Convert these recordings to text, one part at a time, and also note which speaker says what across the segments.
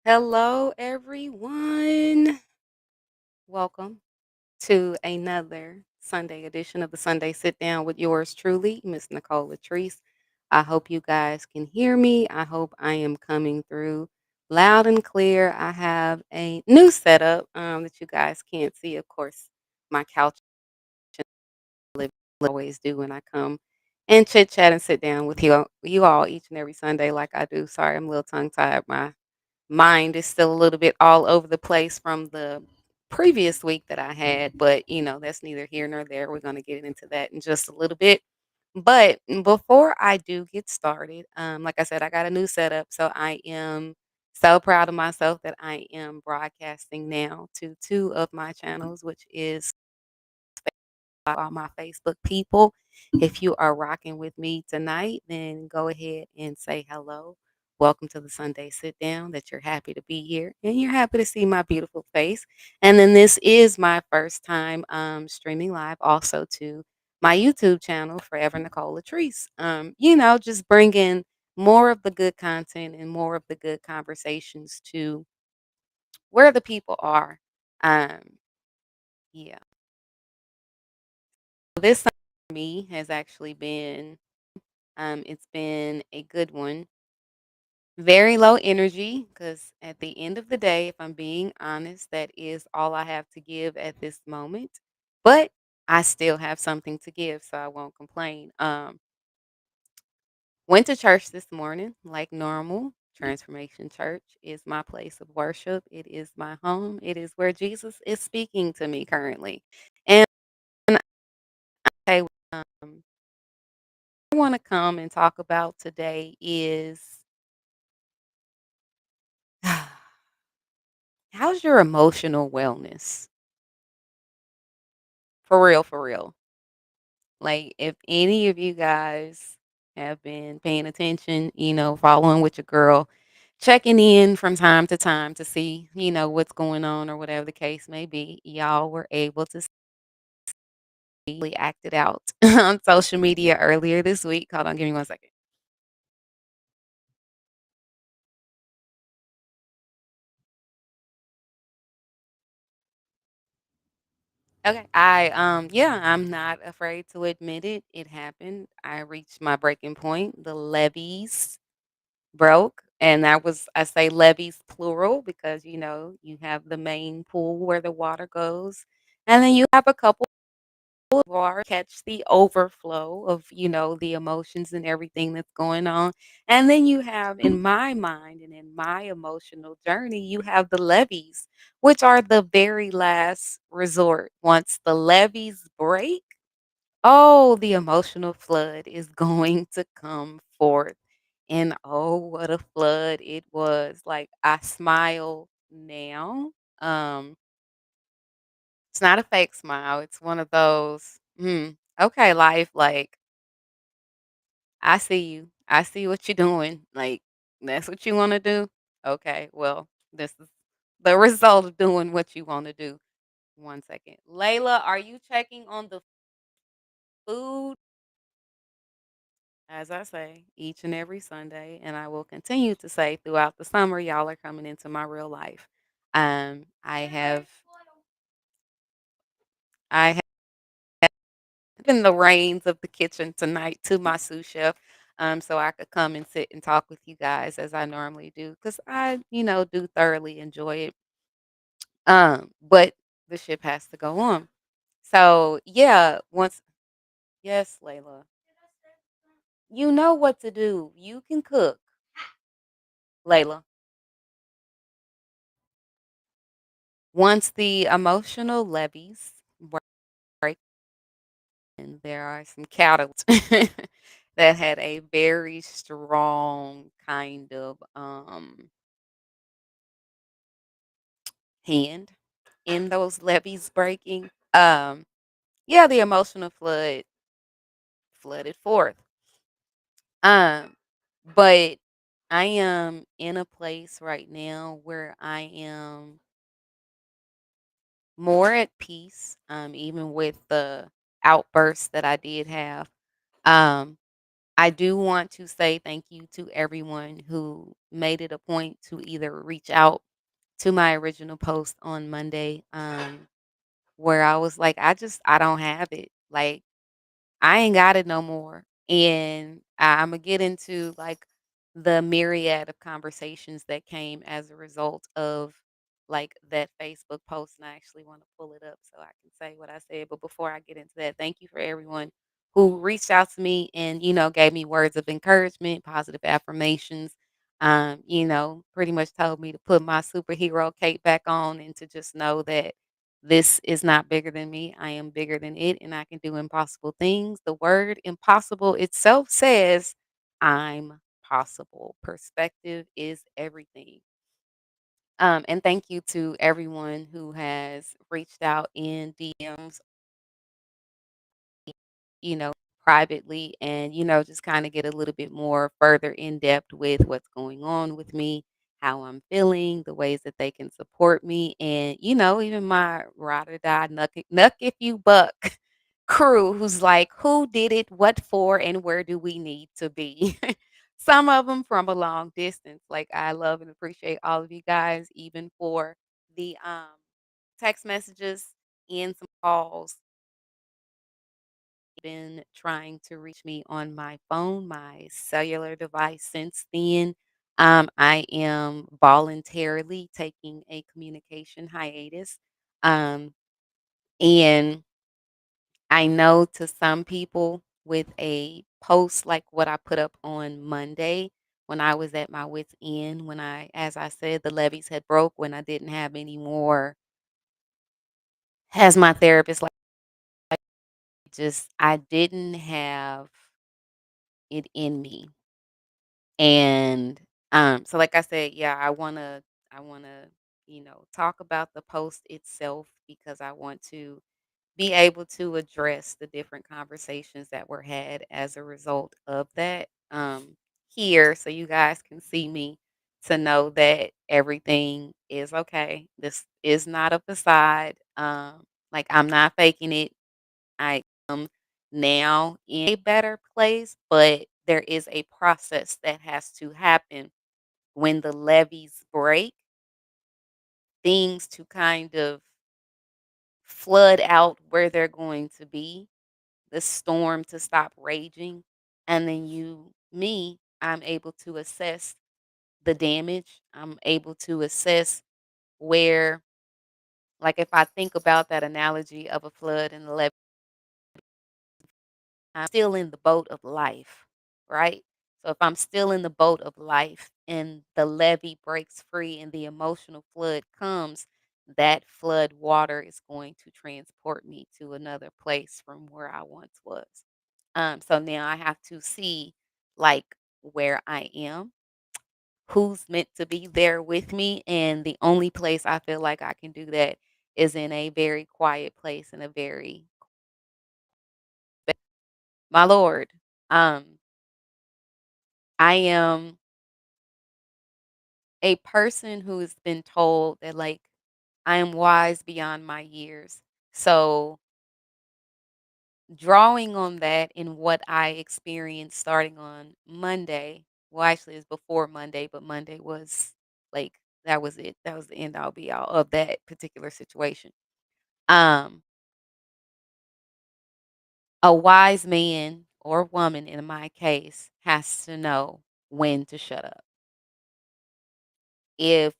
Speaker 1: Hello, everyone. Welcome to another Sunday edition of the Sunday Sit Down with yours truly, Miss Nicole LaTreece. I hope you guys can hear me. I hope I am coming through loud and clear. I have a new setup that you guys can't see. Of course, my couch always do when I come and chit chat and sit down with you all each and every Sunday like I do. Sorry, I'm a little tongue tied. My mind is still a little bit all over the place from the previous week that I had, but that's neither here nor there. We're going to get into that in just a little bit. But before I do get started, like I said, I got a new setup. So I am so proud of myself that I am broadcasting now to two of my channels, which is all my Facebook people. If you are rocking with me tonight, then go ahead and say hello. Welcome to the Sunday Sit Down, that you're happy to be here and you're happy to see my beautiful face. And then this is my first time streaming live also to my YouTube channel, Forever Nicole LaTreece. Just bringing more of the good content and more of the good conversations to where the people are. Um, yeah. This time for me has actually been it's been a good one. Very low energy because at the end of the day, if I'm being honest, that is all I have to give at this moment. But I still have something to give, so I won't complain. Went to church this morning like normal. Transformation Church is my place of worship. It is my home. It is where Jesus is speaking to me currently. And I want to come and talk about today is how's your emotional wellness? For real, for real. Like, if any of you guys have been paying attention, following with your girl, checking in from time to time to see, what's going on or whatever the case may be, y'all were able to see acted out on social media earlier this week. Hold on, give me 1 second. Okay. I'm not afraid to admit it. It happened. I reached my breaking point. The levees broke, and that was, I say levees plural because you have the main pool where the water goes, and then you have a couple of water catch the overflow of the emotions and everything that's going on, and then you have, in my mind and in my emotional journey, you have the levees, which are the very last resort. Once the levees break, oh, the emotional flood is going to come forth. And oh, what a flood it was. Like, I smile now. Um, it's not a fake smile. It's one of those, okay, life, like, I see you. I see what you're doing. Like, that's what you want to do. Okay, well, this is the result of doing what you want to do. 1 second. Layla, are you checking on the food? As I say, each and every Sunday, and I will continue to say throughout the summer, y'all are coming into my real life. I have given the reins of the kitchen tonight to my sous chef, so I could come and sit and talk with you guys as I normally do, because I, do thoroughly enjoy it. But the ship has to go on. So yeah, once yes, Layla, you know what to do. You can cook, Layla. Once the emotional levees break, and there are some cattle that had a very strong kind of hand in those levees breaking. Yeah, the emotional flooded forth. Um, but I am in a place right now where I am more at peace, even with the outbursts that I did have. Um, I do want to say thank you to everyone who made it a point to either reach out to my original post on Monday, where I was like, I don't have it. Like, I ain't got it no more. And Imma get into, like, the myriad of conversations that came as a result of, like, that Facebook post, and I actually wanna pull it up so I can say what I said, but before I get into that, thank you for everyone who reached out to me and, gave me words of encouragement, positive affirmations, pretty much told me to put my superhero cape back on and to just know that this is not bigger than me. I am bigger than it, and I can do impossible things. The word impossible itself says, I'm possible. Perspective is everything. And thank you to everyone who has reached out in DMs, you know, privately and, just kind of get a little bit more further in depth with what's going on with me, how I'm feeling, the ways that they can support me, and, even my ride or die nuck if you buck crew who's like, who did it, what for, and where do we need to be? Some of them from a long distance. Like I love and appreciate all of you guys, even for the text messages and some calls been trying to reach me on my phone, my cellular device since then. I am voluntarily taking a communication hiatus. Um, and I know to some people with a post like what I put up on Monday when I was at my wits' end, as I said, the levees had broke when I didn't have any more, as my therapist, I didn't have it in me. And, so like I said, yeah, I wanna, talk about the post itself because I want to be able to address the different conversations that were had as a result of that, here so you guys can see me to know that everything is okay. This is not a facade. Like I'm not faking it. I am now in a better place, but there is a process that has to happen when the levees break, things to kind of flood out where they're going to be, the storm to stop raging, and then I'm able to assess the damage. I'm able to assess where, like, if I think about that analogy of a flood and the levee, I'm still in the boat of life, right? So if I'm still in the boat of life and the levee breaks free and the emotional flood comes, that flood water is going to transport me to another place from where I once was. So now I have to see like where I am, who's meant to be there with me, and the only place I feel like I can do that is in a very quiet place and a very my lord. Um I am a person who has been told that, like, I am wise beyond my years. So, drawing on that in what I experienced starting on Monday, well, actually, it's before Monday, but Monday was like, that was it. That was the end all be all of that particular situation. Um, a wise man or woman in my case has to know when to shut up. If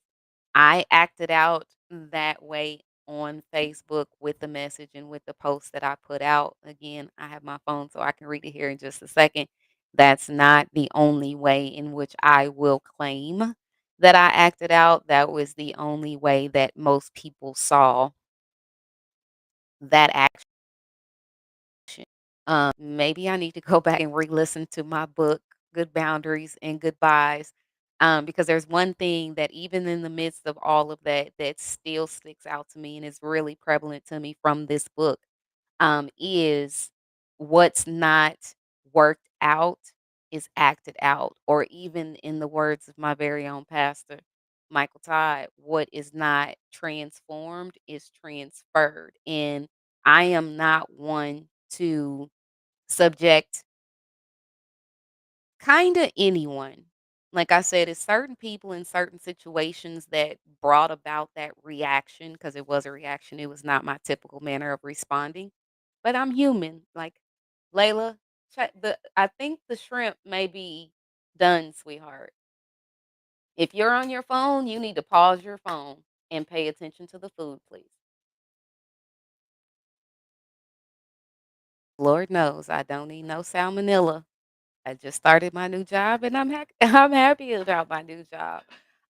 Speaker 1: I acted out that way on Facebook with the message and with the post that I put out. Again, I have my phone so I can read it here in just a second. That's not the only way in which I will claim that I acted out. That was the only way that most people saw that action. Maybe I need to go back and re-listen to my book, Good Boundaries and Goodbyes, because there's one thing that even in the midst of all of that, that still sticks out to me and is really prevalent to me from this book, is what's not worked out is acted out, or even in the words of my very own pastor, Michael Todd, what is not transformed is transferred. And I am not one to subject Kinda anyone. Like I said, it's certain people in certain situations that brought about that reaction because it was a reaction. It was not my typical manner of responding, but I'm human. Like, "Layla, check the I think the shrimp may be done, sweetheart. If you're on your phone, you need to pause your phone and pay attention to the food, please." Lord knows I don't need no salmonella. I just started my new job and I'm happy about my new job.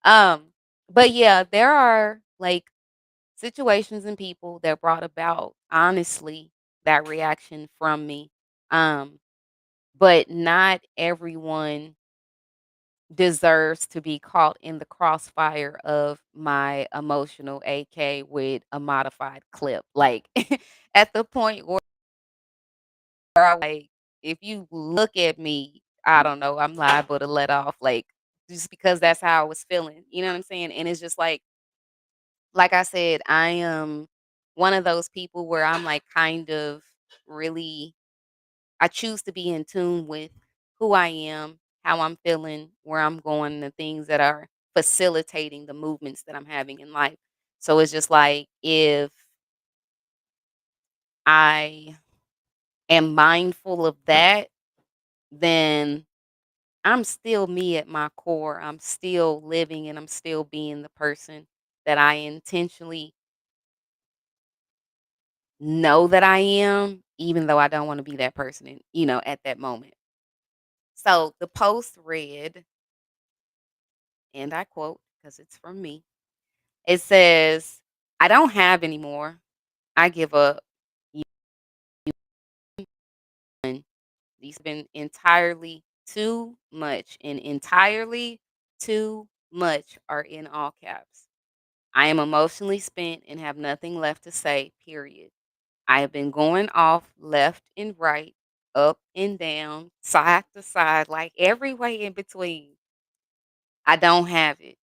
Speaker 1: Um, but yeah, there are like situations and people that brought about honestly that reaction from me. Um, but not everyone deserves to be caught in the crossfire of my emotional AK with a modified clip. Like at the point where I like, if you look at me, I don't know, I'm liable to let off, like, just because that's how I was feeling, you know what I'm saying? And it's just like I said, I am one of those people where I'm, like, kind of really I choose to be in tune with who I am, how I'm feeling, where I'm going, the things that are facilitating the movements that I'm having in life. So it's just like, if I am mindful of that, then I'm still me at my core. I'm still living and I'm still being the person that I intentionally know that I am, even though I don't want to be that person, at that moment. So the post read, and I quote, because it's from me. It says, "I don't have anymore. I give up. You won. These have been entirely too much, and entirely too much are in all caps. I am emotionally spent and have nothing left to say, period. I have been going off left and right, up and down, side to side, like every way in between. I don't have it.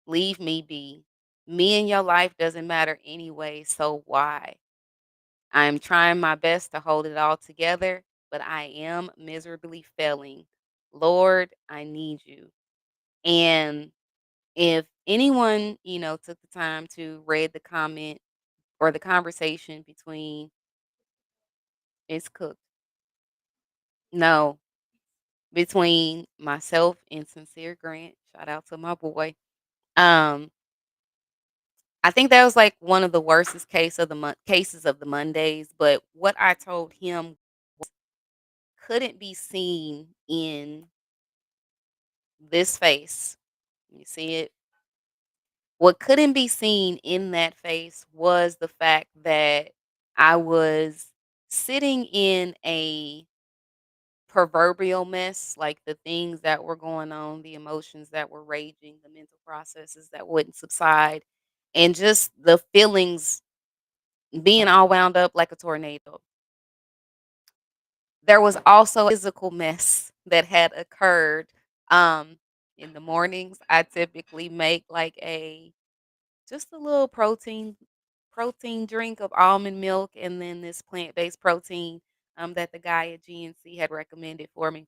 Speaker 1: Leave me be. Me and your life doesn't matter anyway, so why? I am trying my best to hold it all together, but I am miserably failing. Lord, I need you." And if anyone, took the time to read the comment or the conversation between it's cooked. No, between myself and Sincere Grant. Shout out to my boy. Um, I think that was like one of the worstest cases of the Mondays. But what I told him couldn't be seen in this face. You see it? What couldn't be seen in that face was the fact that I was sitting in a proverbial mess, like the things that were going on, the emotions that were raging, the mental processes that wouldn't subside, and just the feelings being all wound up like a tornado. There was also a physical mess that had occurred. Um, in the mornings, I typically make like a just a little protein drink of almond milk and then this plant-based protein that the guy at GNC had recommended for me.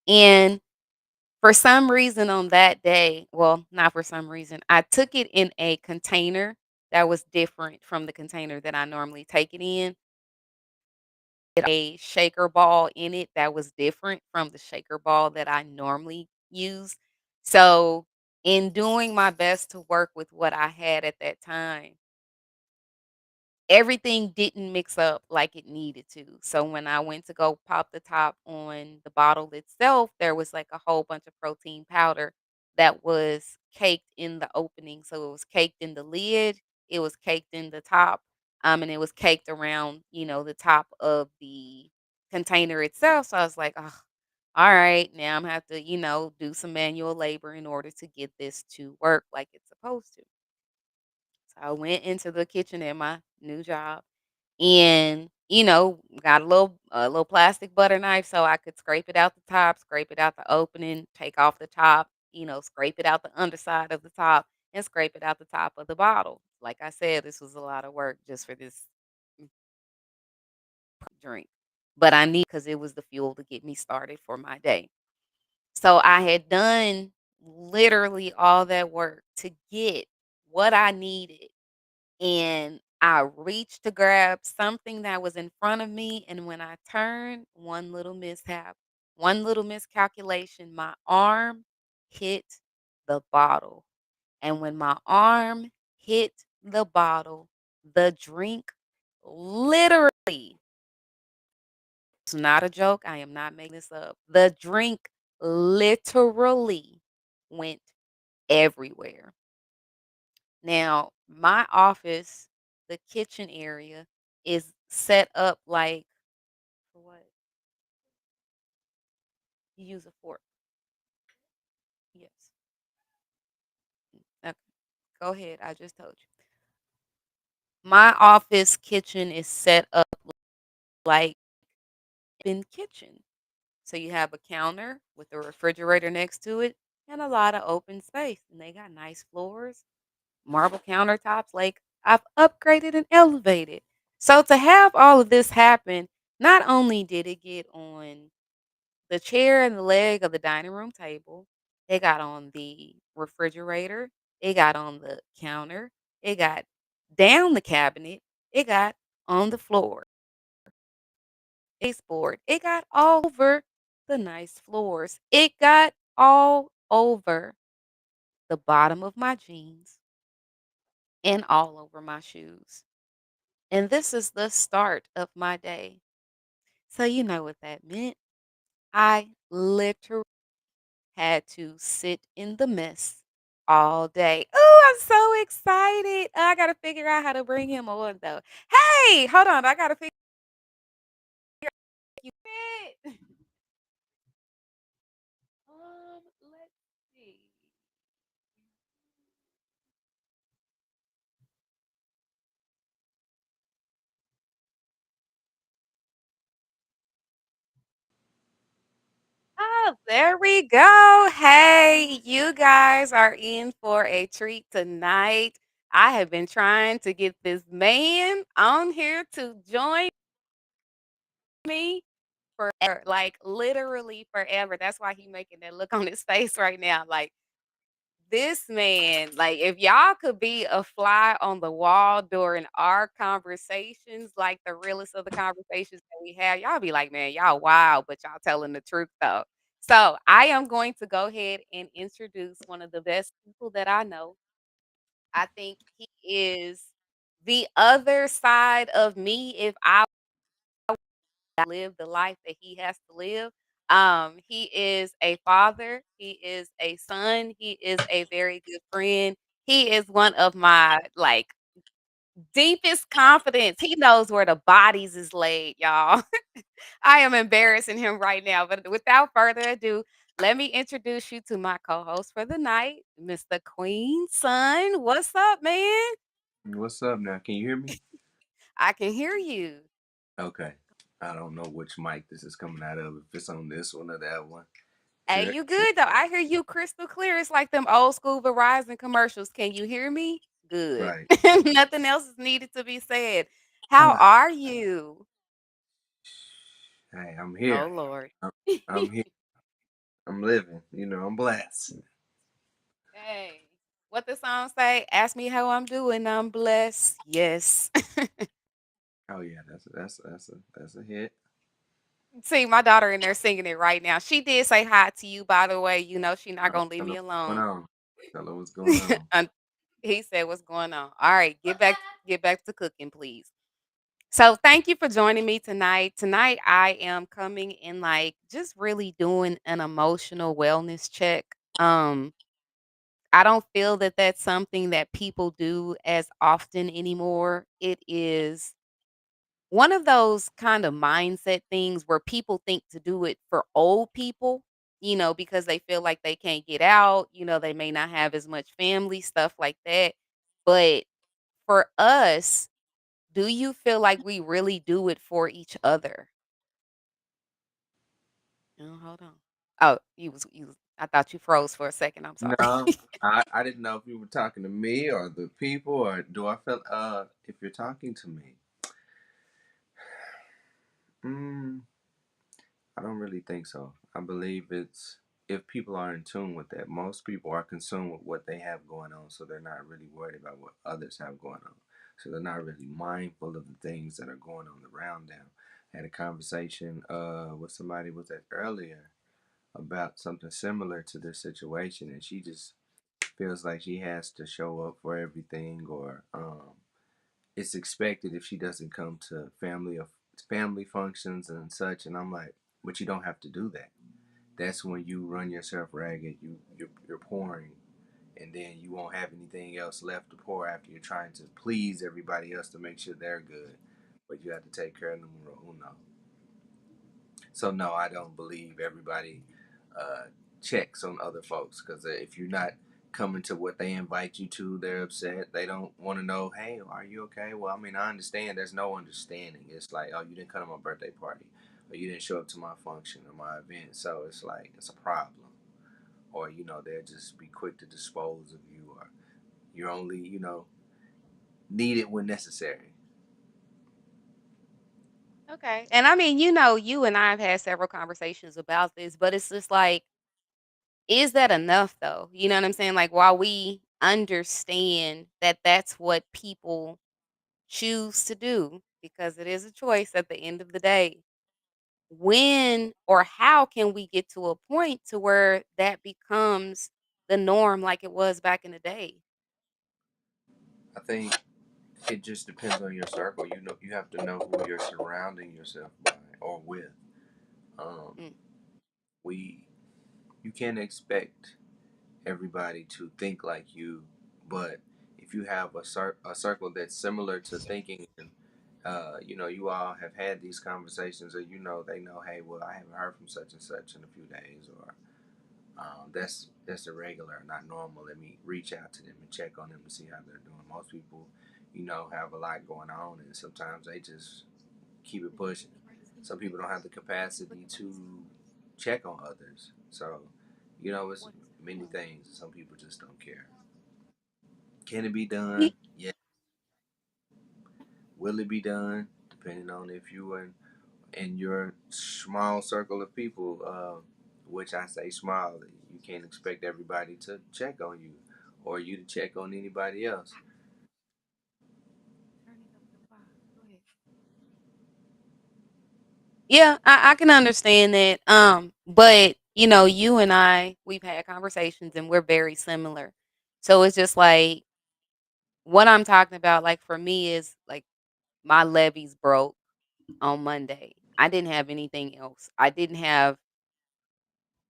Speaker 1: And for some reason on that day, well, not for some reason, I took it in a container that was different from the container that I normally take it in. A shaker ball in it that was different from the shaker ball that I normally use. So, in doing my best to work with what I had at that time, everything didn't mix up like it needed to. So when I went to go pop the top on the bottle itself, there was like a whole bunch of protein powder that was caked in the opening. So it was caked in the lid, it was caked in the top, and it was caked around, the top of the container itself. So I was like, oh, all right, now I'm gonna have to, do some manual labor in order to get this to work like it's supposed to. So I went into the kitchen at my new job and, got a little plastic butter knife so I could scrape it out the top, scrape it out the opening, take off the top, scrape it out the underside of the top and scrape it out the top of the bottle. Like I said, this was a lot of work just for this drink. But I need because it was the fuel to get me started for my day. So I had done literally all that work to get what I needed, and I reached to grab something that was in front of me, and when I turned, one little mishap, one little miscalculation, my arm hit the bottle. And when my arm hit the bottle, the drink literally, it's not a joke, I am not making this up. The drink literally went everywhere. Now, my office, the kitchen area, is set up like for what? You use a fork. Yes. Okay. Go ahead. I just told you. My office kitchen is set up like in kitchen. So you have a counter with a refrigerator next to it and a lot of open space. And they got nice floors, marble countertops. Like I've upgraded and elevated. So to have all of this happen, not only did it get on the chair and the leg of the dining room table, it got on the refrigerator, it got on the counter, it got down the cabinet, it got on the floor, baseboard, it got all over the nice floors, it got all over the bottom of my jeans and all over my shoes. And this is the start of my day. So, you know what that meant. I literally had to sit in the mess all day. Oh, I'm so excited. I gotta figure out how to bring him on though. Hey, hold on. I gotta figure you it. Let's see. Oh, there we go. Hey, you guys are in for a treat tonight. I have been trying to get this man on here to join me forever, like literally forever. That's why he making that look on his face right now. Like this man, like if y'all could be a fly on the wall during our conversations, like the realest of the conversations that we have, y'all be like, man, y'all wild, but y'all telling the truth though. So I am going to go ahead and introduce one of the best people that I know. I think he is the other side of me if I live the life that he has to live. He is a father, he is a son, he is a very good friend. He is one of my like deepest confidence. He knows where the bodies is laid, y'all. I am embarrassing him right now, but without further ado, let me introduce you to my co-host for the night, Mr. Queen Son. What's up, man?
Speaker 2: What's up now? Can you hear me?
Speaker 1: I can hear you.
Speaker 2: Okay. I don't know which mic this is coming out of, if it's on this one or that one.
Speaker 1: Hey,
Speaker 2: Sure.
Speaker 1: you good though. I hear you crystal clear. It's like them old school Verizon commercials. Can you hear me? Good.
Speaker 2: Right.
Speaker 1: Nothing else is needed to be said. How
Speaker 2: Ah,
Speaker 1: are you?
Speaker 2: hey, I'm
Speaker 1: Oh
Speaker 2: here.
Speaker 1: Lord.
Speaker 2: I'm, I'm here. I'm living. I'm blessed.
Speaker 1: Hey, what the song say? Ask me how I'm doing. I'm blessed. Yes.
Speaker 2: Oh yeah, that's a hit.
Speaker 1: See, my daughter in there singing it right now. She did say hi to you, by the way. You know, she not
Speaker 2: Oh,
Speaker 1: gonna leave
Speaker 2: tell her
Speaker 1: me
Speaker 2: what's going
Speaker 1: alone.
Speaker 2: on. Tell her what's going on.
Speaker 1: Un- he said, "What's going on?" All right, get back to cooking, please. So thank you for joining me tonight. Tonight I am coming in like just really doing an emotional wellness check. I don't feel that that's something that people do as often anymore. It is one of those kind of mindset things where people think to do it for old people, because they feel like they can't get out, they may not have as much family, stuff like that. But for us, do you feel like we really do it for each other? Oh, hold on. Oh, I thought you froze for a second. I'm sorry.
Speaker 2: No, I didn't know if you were talking to me or the people, or do I feel if you're talking to me. Mm, I don't really think so. I believe it's if people are in tune with that. Most people are consumed with what they have going on, so they're not really worried about what others have going on. So they're not really mindful of the things that are going on around them. I had a conversation with somebody with that earlier about something similar to this situation, and she just feels like she has to show up for everything, or it's expected if she doesn't come to family functions and such. And I'm like, but you don't have to do that. That's when you run yourself ragged. You're pouring, and then you won't have anything else left to pour after you're trying to please everybody else to make sure they're good, but you have to take care of numero uno. So no, I don't believe everybody uh, checks on other folks, because if you're not coming to what they invite you to, they're upset. They don't want to know, hey, are you okay? Well, I mean, I understand. There's no understanding. It's like, oh, you didn't come to my birthday party, or you didn't show up to my function or my event. So it's like it's a problem. Or they'll just be quick to dispose of you, or you're only needed when necessary.
Speaker 1: Okay. And I mean, you and I have had several conversations about this, but it's just like, is that enough though? You know what I'm saying? Like, while we understand that that's what people choose to do, because it is a choice at the end of the day, when or how can we get to a point to where that becomes the norm like it was back in the day?
Speaker 2: I think it just depends on your circle. You have to know who you're surrounding yourself by or with. Um,
Speaker 1: Mm.
Speaker 2: we You can't expect everybody to think like you, but if you have a circle that's similar to thinking, and you all have had these conversations, or they know, hey, well, I haven't heard from such and such in a few days, or that's irregular, not normal. Let me reach out to them and check on them to see how they're doing. Most people, have a lot going on, and sometimes they just keep it pushing. Some people don't have the capacity to check on others. So, it's many things. Some people just don't care. Can it be done? Yeah. Will it be done? Depending on if you are in your small circle of people, which I say small, you can't expect everybody to check on you or you to check on anybody else.
Speaker 1: Turn it up to 5. Go ahead. Yeah, I can understand that. But you and I, we've had conversations and we're very similar. So it's just like what I'm talking about, like for me, is like my levees broke on Monday. I didn't have anything else. I didn't have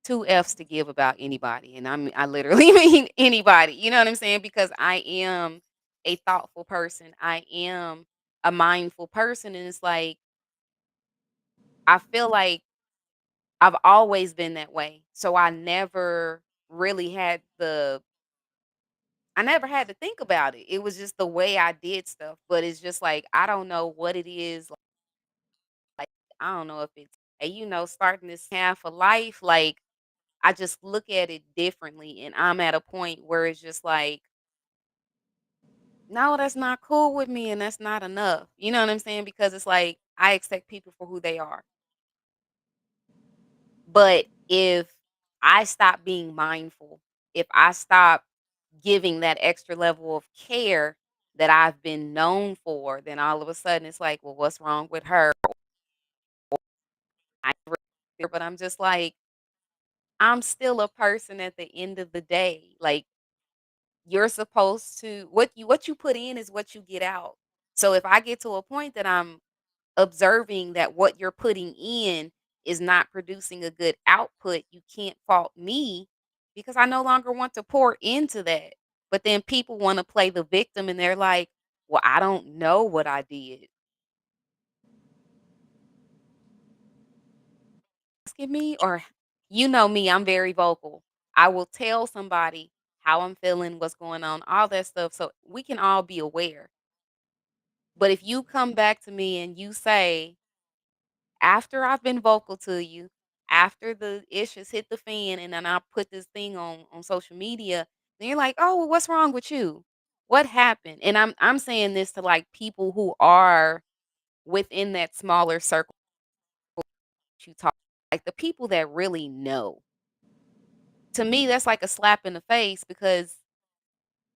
Speaker 1: two F's to give about anybody. And I literally mean anybody. You know what I'm saying? Because I am a thoughtful person. I am a mindful person. And it's like I feel like I've always been that way. So really had the I never had to think about it. It was just the way I did stuff. But it's just like I don't know what it is. Like I don't know if it's starting this half of life. Like I just look at it differently, and I'm at a point where it's just like, no, that's not cool with me, and that's not enough. You know what I'm saying? Because it's like I accept people for who they are. But if I stop being mindful, if I stop giving that extra level of care that I've been known for, then all of a sudden it's like, well, what's wrong with her? But I'm just like, I'm still a person at the end of the day. Like you're supposed to what you put in is what you get out. So if I get to a point that I'm observing that what you're putting in is not producing a good output, you can't fault me because I no longer want to pour into that. But then people want to play the victim and they're like, "Well, I don't know what I did." Asking me or you know me, I'm very vocal. I will tell somebody how I'm feeling, what's going on, all that stuff so we can all be aware. But if you come back to me and you say, after I've been vocal to you, after the issues hit the fan, and then I put this thing on social media, then you're like, "Oh, well, what's wrong with you? What happened?" And I'm saying this to like people who are within that smaller circle you talk, like the people that really know. To me, that's like a slap in the face because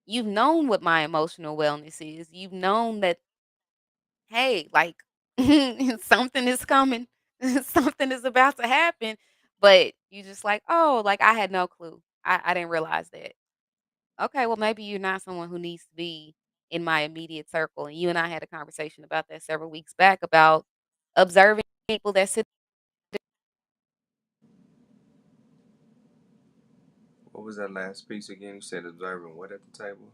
Speaker 1: you've known what my emotional wellness is. You've known that, hey, like something is coming, something is about to happen, but you just like, oh, like I had no clue. I didn't realize that. Okay, well, maybe you're not someone who needs to be in my immediate circle. And you and I had a conversation about that several weeks back about observing people that sit
Speaker 2: What was that last piece again? You said observing what at the table?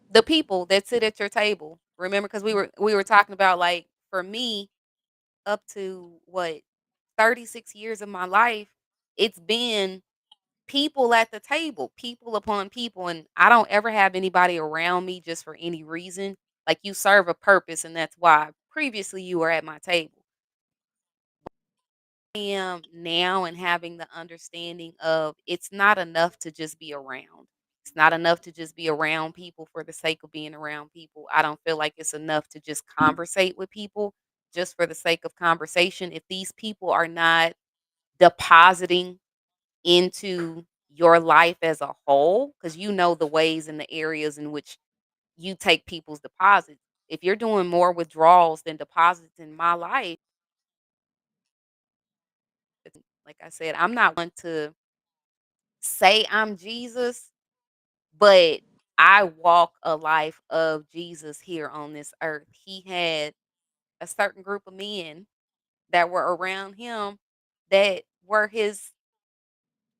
Speaker 1: the people that sit at your table. Remember, because we were talking about like for me, up to what 36 years of my life, it's been people at the table, people upon people, and I don't ever have anybody around me just for any reason. Like you serve a purpose, and that's why previously you were at my table. I am now and having the understanding of it's not enough to just be around. It's not enough to just be around people for the sake of being around people. I don't feel like it's enough to just conversate with people just for the sake of conversation. If these people are not depositing into your life as a whole, because you know the ways and the areas in which you take people's deposits. If you're doing more withdrawals than deposits in my life, like I said, I'm not one to say I'm Jesus, but I walk a life of Jesus here on this earth. He had a certain group of men that were around him that were his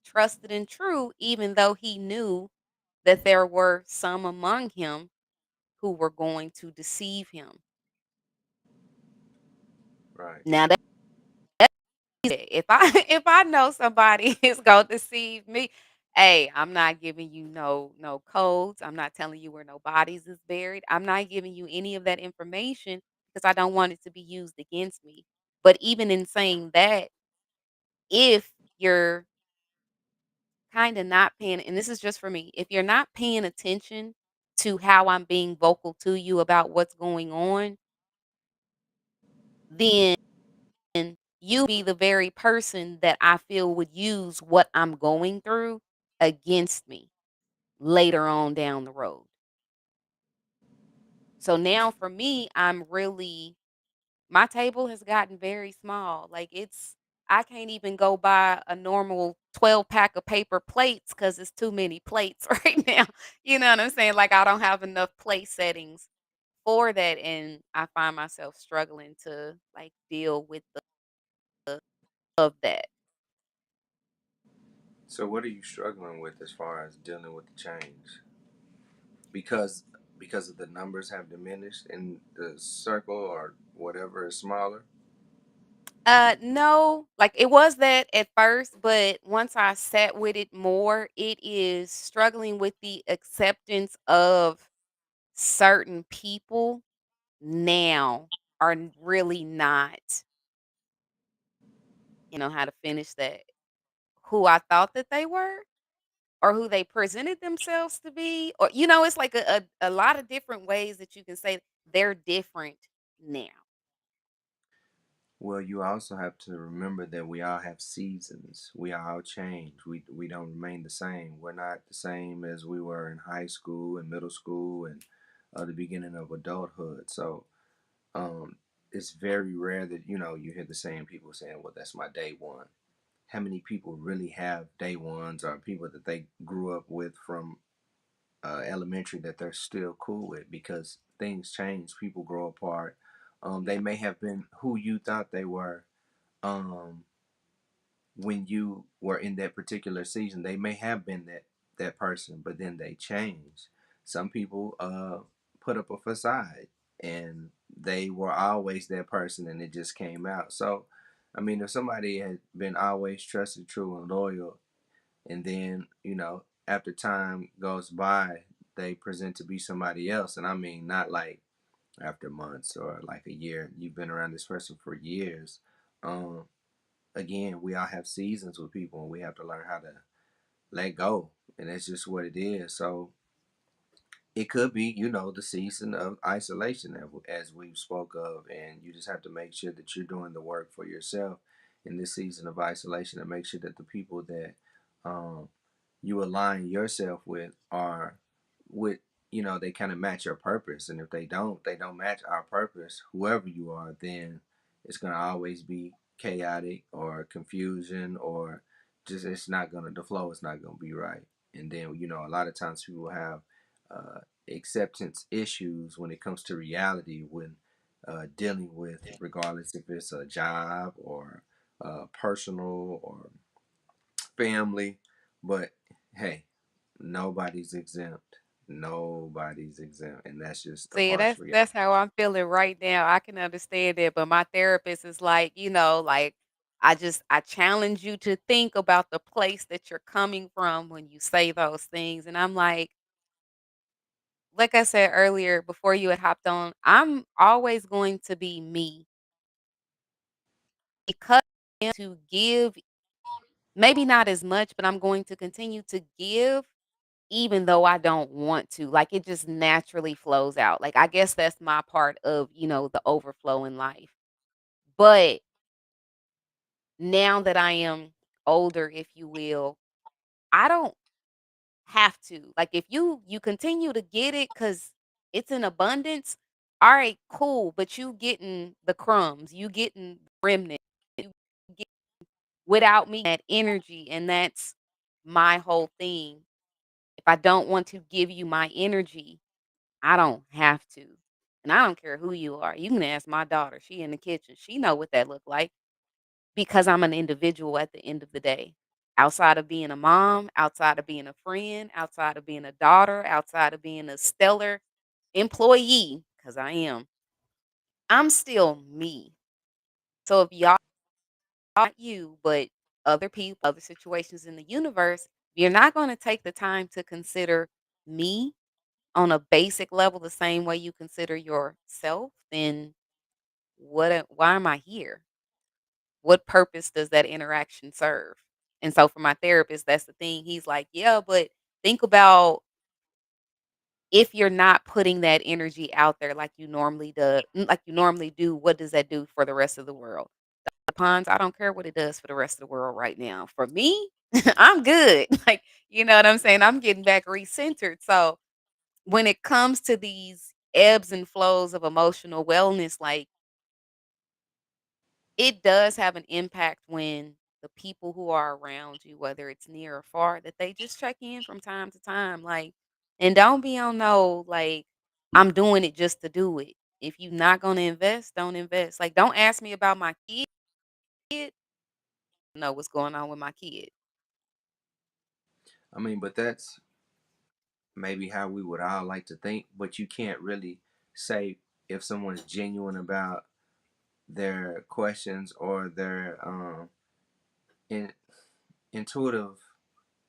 Speaker 1: trusted and true, even though he knew that there were some among him who were going to deceive him.
Speaker 2: Right.
Speaker 1: Now if I if I know somebody is gonna deceive me, hey, I'm not giving you no codes. I'm not telling you where no bodies is buried. I'm not giving you any of that information because I don't want it to be used against me. But even in saying that, if you're kind of not paying, and this is just for me, if you're not paying attention to how I'm being vocal to you about what's going on, then you be the very person that I feel would use what I'm going through against me later on down the road. So now for me, I'm really my table has gotten very small. Like I can't even go buy a normal 12 pack of paper plates because it's too many plates right now. You know what I'm saying? Like I don't have enough place settings for that. And I find myself struggling to like deal with the of that.
Speaker 2: So what are you struggling with as far as dealing with the change? Because because of the numbers have diminished and the circle or whatever is smaller.
Speaker 1: No, like it was that at first, but once I sat with it more, it is struggling with the acceptance of certain people now are really not, how to finish that, who I thought that they were or who they presented themselves to be. Or, it's like a lot of different ways that you can say they're different now.
Speaker 2: Well, you also have to remember that we all have seasons. We all change. We don't remain the same. We're not the same as we were in high school and middle school and the beginning of adulthood. So um, it's very rare that you hear the same people saying, "Well, that's my day one." How many people really have day ones or people that they grew up with from elementary that they're still cool with? Because things change, people grow apart. They may have been who you thought they were um, when you were in that particular season. They may have been that person, but then they change. Some people put up a facade and they were always that person and it just came out. So I mean, if somebody had been always trusted, true, and loyal, and then after time goes by, they present to be somebody else, and I mean not like after months or like a year. You've been around this person for years. Um, Again, we all have seasons with people, and we have to learn how to let go, and that's just what it is. So it could be, the season of isolation as we've spoke of, and you just have to make sure that you're doing the work for yourself in this season of isolation, and make sure that the people that um, you align yourself with are with, they kind of match your purpose. And if they don't match our purpose, whoever you are, then it's going to always be chaotic or confusion, or just it's not going to the flow is not going to be right. And then, a lot of times people have uh, acceptance issues when it comes to reality, when dealing with, regardless if it's a job or personal or family. But hey, nobody's exempt. Nobody's exempt, and that's just the
Speaker 1: See,
Speaker 2: harsh
Speaker 1: that's
Speaker 2: reality.
Speaker 1: that's how I'm feeling right now. I can understand it, but my therapist is like, like I challenge you to think about the place that you're coming from when you say those things. And I'm like I said earlier before you had hopped on, I'm always going to be me because I am to give, maybe not as much, but I'm going to continue to give even though I don't want to. Like it just naturally flows out. Like I guess that's my part of, the overflow in life. But now that I am older, if you will, I don't have to. Like if you continue to get it cuz it's in abundance, all right, cool, but you getting the crumbs, you getting the remnant. You get without me that energy, and that's my whole thing. If I don't want to give you my energy, I don't have to. And I don't care who you are. You can ask my daughter. She in the kitchen. She know what that look like. Because I'm an individual at the end of the day. Outside of being a mom, outside of being a friend, outside of being a daughter, outside of being a stellar employee, because I am, I'm still me. So if y'all not you, but other people, other situations in the universe, you're not going to take the time to consider me on a basic level the same way you consider yourself, then why am I here? What purpose does that interaction serve? And so for my therapist, that's the thing. He's like, "Yeah, but think about if you're not putting that energy out there like you normally do, what does that do for the rest of the world?" The ponds, I don't care what it does for the rest of the world right now. For me, I'm good. Like, you know what I'm saying? I'm getting back recentered. So when it comes to these ebbs and flows of emotional wellness, like it does have an impact when the people who are around you, whether it's near or far, that they just check in from time to time. Like, and don't be on no, like, I'm doing it just to do it. If you're not going to invest, don't invest. Like, don't ask me about my kid. Know what's going on with my kid.
Speaker 2: I mean, but that's maybe how we would all like to think, but you can't really say if someone's genuine about their questions or their in, intuitive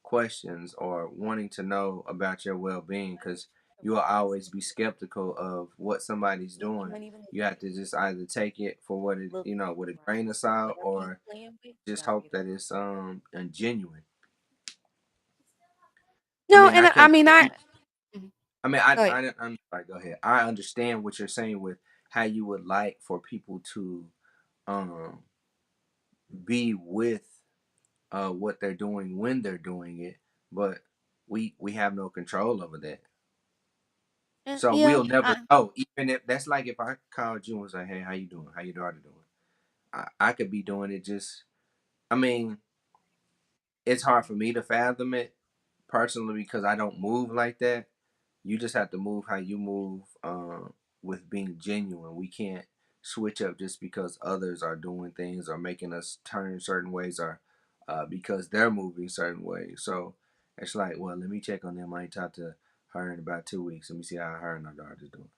Speaker 2: questions or wanting to know about your well-being, because you will always be skeptical of what somebody's
Speaker 1: Yeah, you
Speaker 2: doing.
Speaker 1: weren't even
Speaker 2: You have to just either take it for what it,
Speaker 1: look
Speaker 2: with a
Speaker 1: right.
Speaker 2: grain of salt,
Speaker 1: Whatever you
Speaker 2: or
Speaker 1: playing with, you
Speaker 2: just
Speaker 1: gotta
Speaker 2: hope
Speaker 1: get
Speaker 2: that
Speaker 1: over.
Speaker 2: it's genuine. I
Speaker 1: No,
Speaker 2: mean,
Speaker 1: and
Speaker 2: I
Speaker 1: I
Speaker 2: can.
Speaker 1: mean, Mhm.
Speaker 2: I mean,
Speaker 1: Go ahead.
Speaker 2: I'm sorry. Go ahead. I understand what you're saying with how you would like for people to um be with what they're doing when they're doing it, but we have no control over that. So
Speaker 1: Yeah,
Speaker 2: we'll never know. Even if that's like if I called you and say, "Hey, how you doing? How your daughter doing?" I could be doing it just. I mean, it's hard for me to fathom it personally because I don't move like that. You just have to move how you move with being genuine. We can't switch up just because others are doing things or making us turn certain ways, or because they're moving certain ways. So it's like, well, let me check on them. I ain't talked to her in about 2 weeks. Let me see how her and her daughter's doing.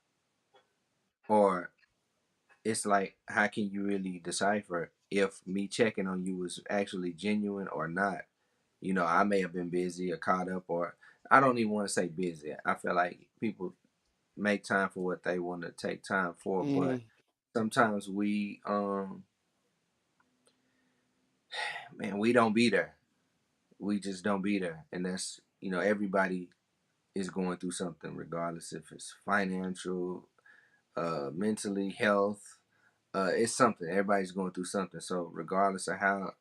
Speaker 2: Or it's like, how can you really decipher if me checking on you was actually genuine or not? I may have been busy or caught up, or I don't even want to say busy. I feel like people make time for what they want to take time for, but
Speaker 1: Mm.
Speaker 2: sometimes we man, we don't be there. We just don't be there. And that's, everybody is going through something, regardless if it's financial, mentally, health, it's something. Everybody's going through something. So regardless of how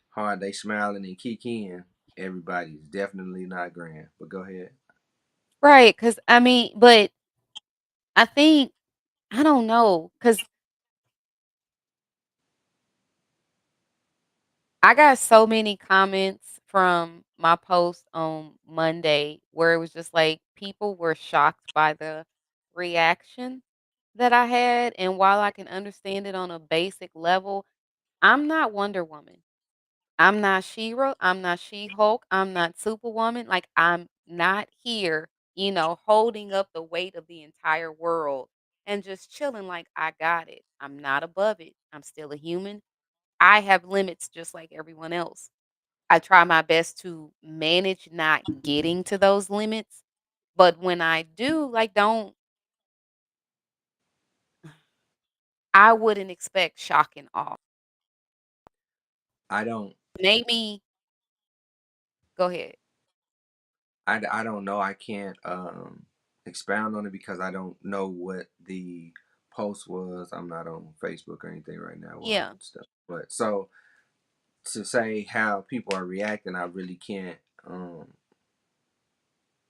Speaker 2: hard they smiling and kick in, everybody's definitely not grand. But go ahead.
Speaker 1: Right? Because I mean, but I think I don't know, cause I got so many comments from my post on Monday where it was just like people were shocked by the reaction that I had, and while I can understand it on a basic level, I'm not Wonder Woman. I'm not She-Ra, I'm not She-Hulk, I'm not Superwoman, like, I'm not here, holding up the weight of the entire world and just chilling like I got it. I'm not above it. I'm still a human. I have limits just like everyone else. I try my best to manage not getting to those limits, but when I do, like, don't I wouldn't expect shock and awe.
Speaker 2: I don't.
Speaker 1: Maybe go ahead.
Speaker 2: I don't know. I can't expound on it because I don't know what the post was. I'm not on Facebook or anything right now while
Speaker 1: Yeah.
Speaker 2: stuff. But so to say how people are reacting, I really can't.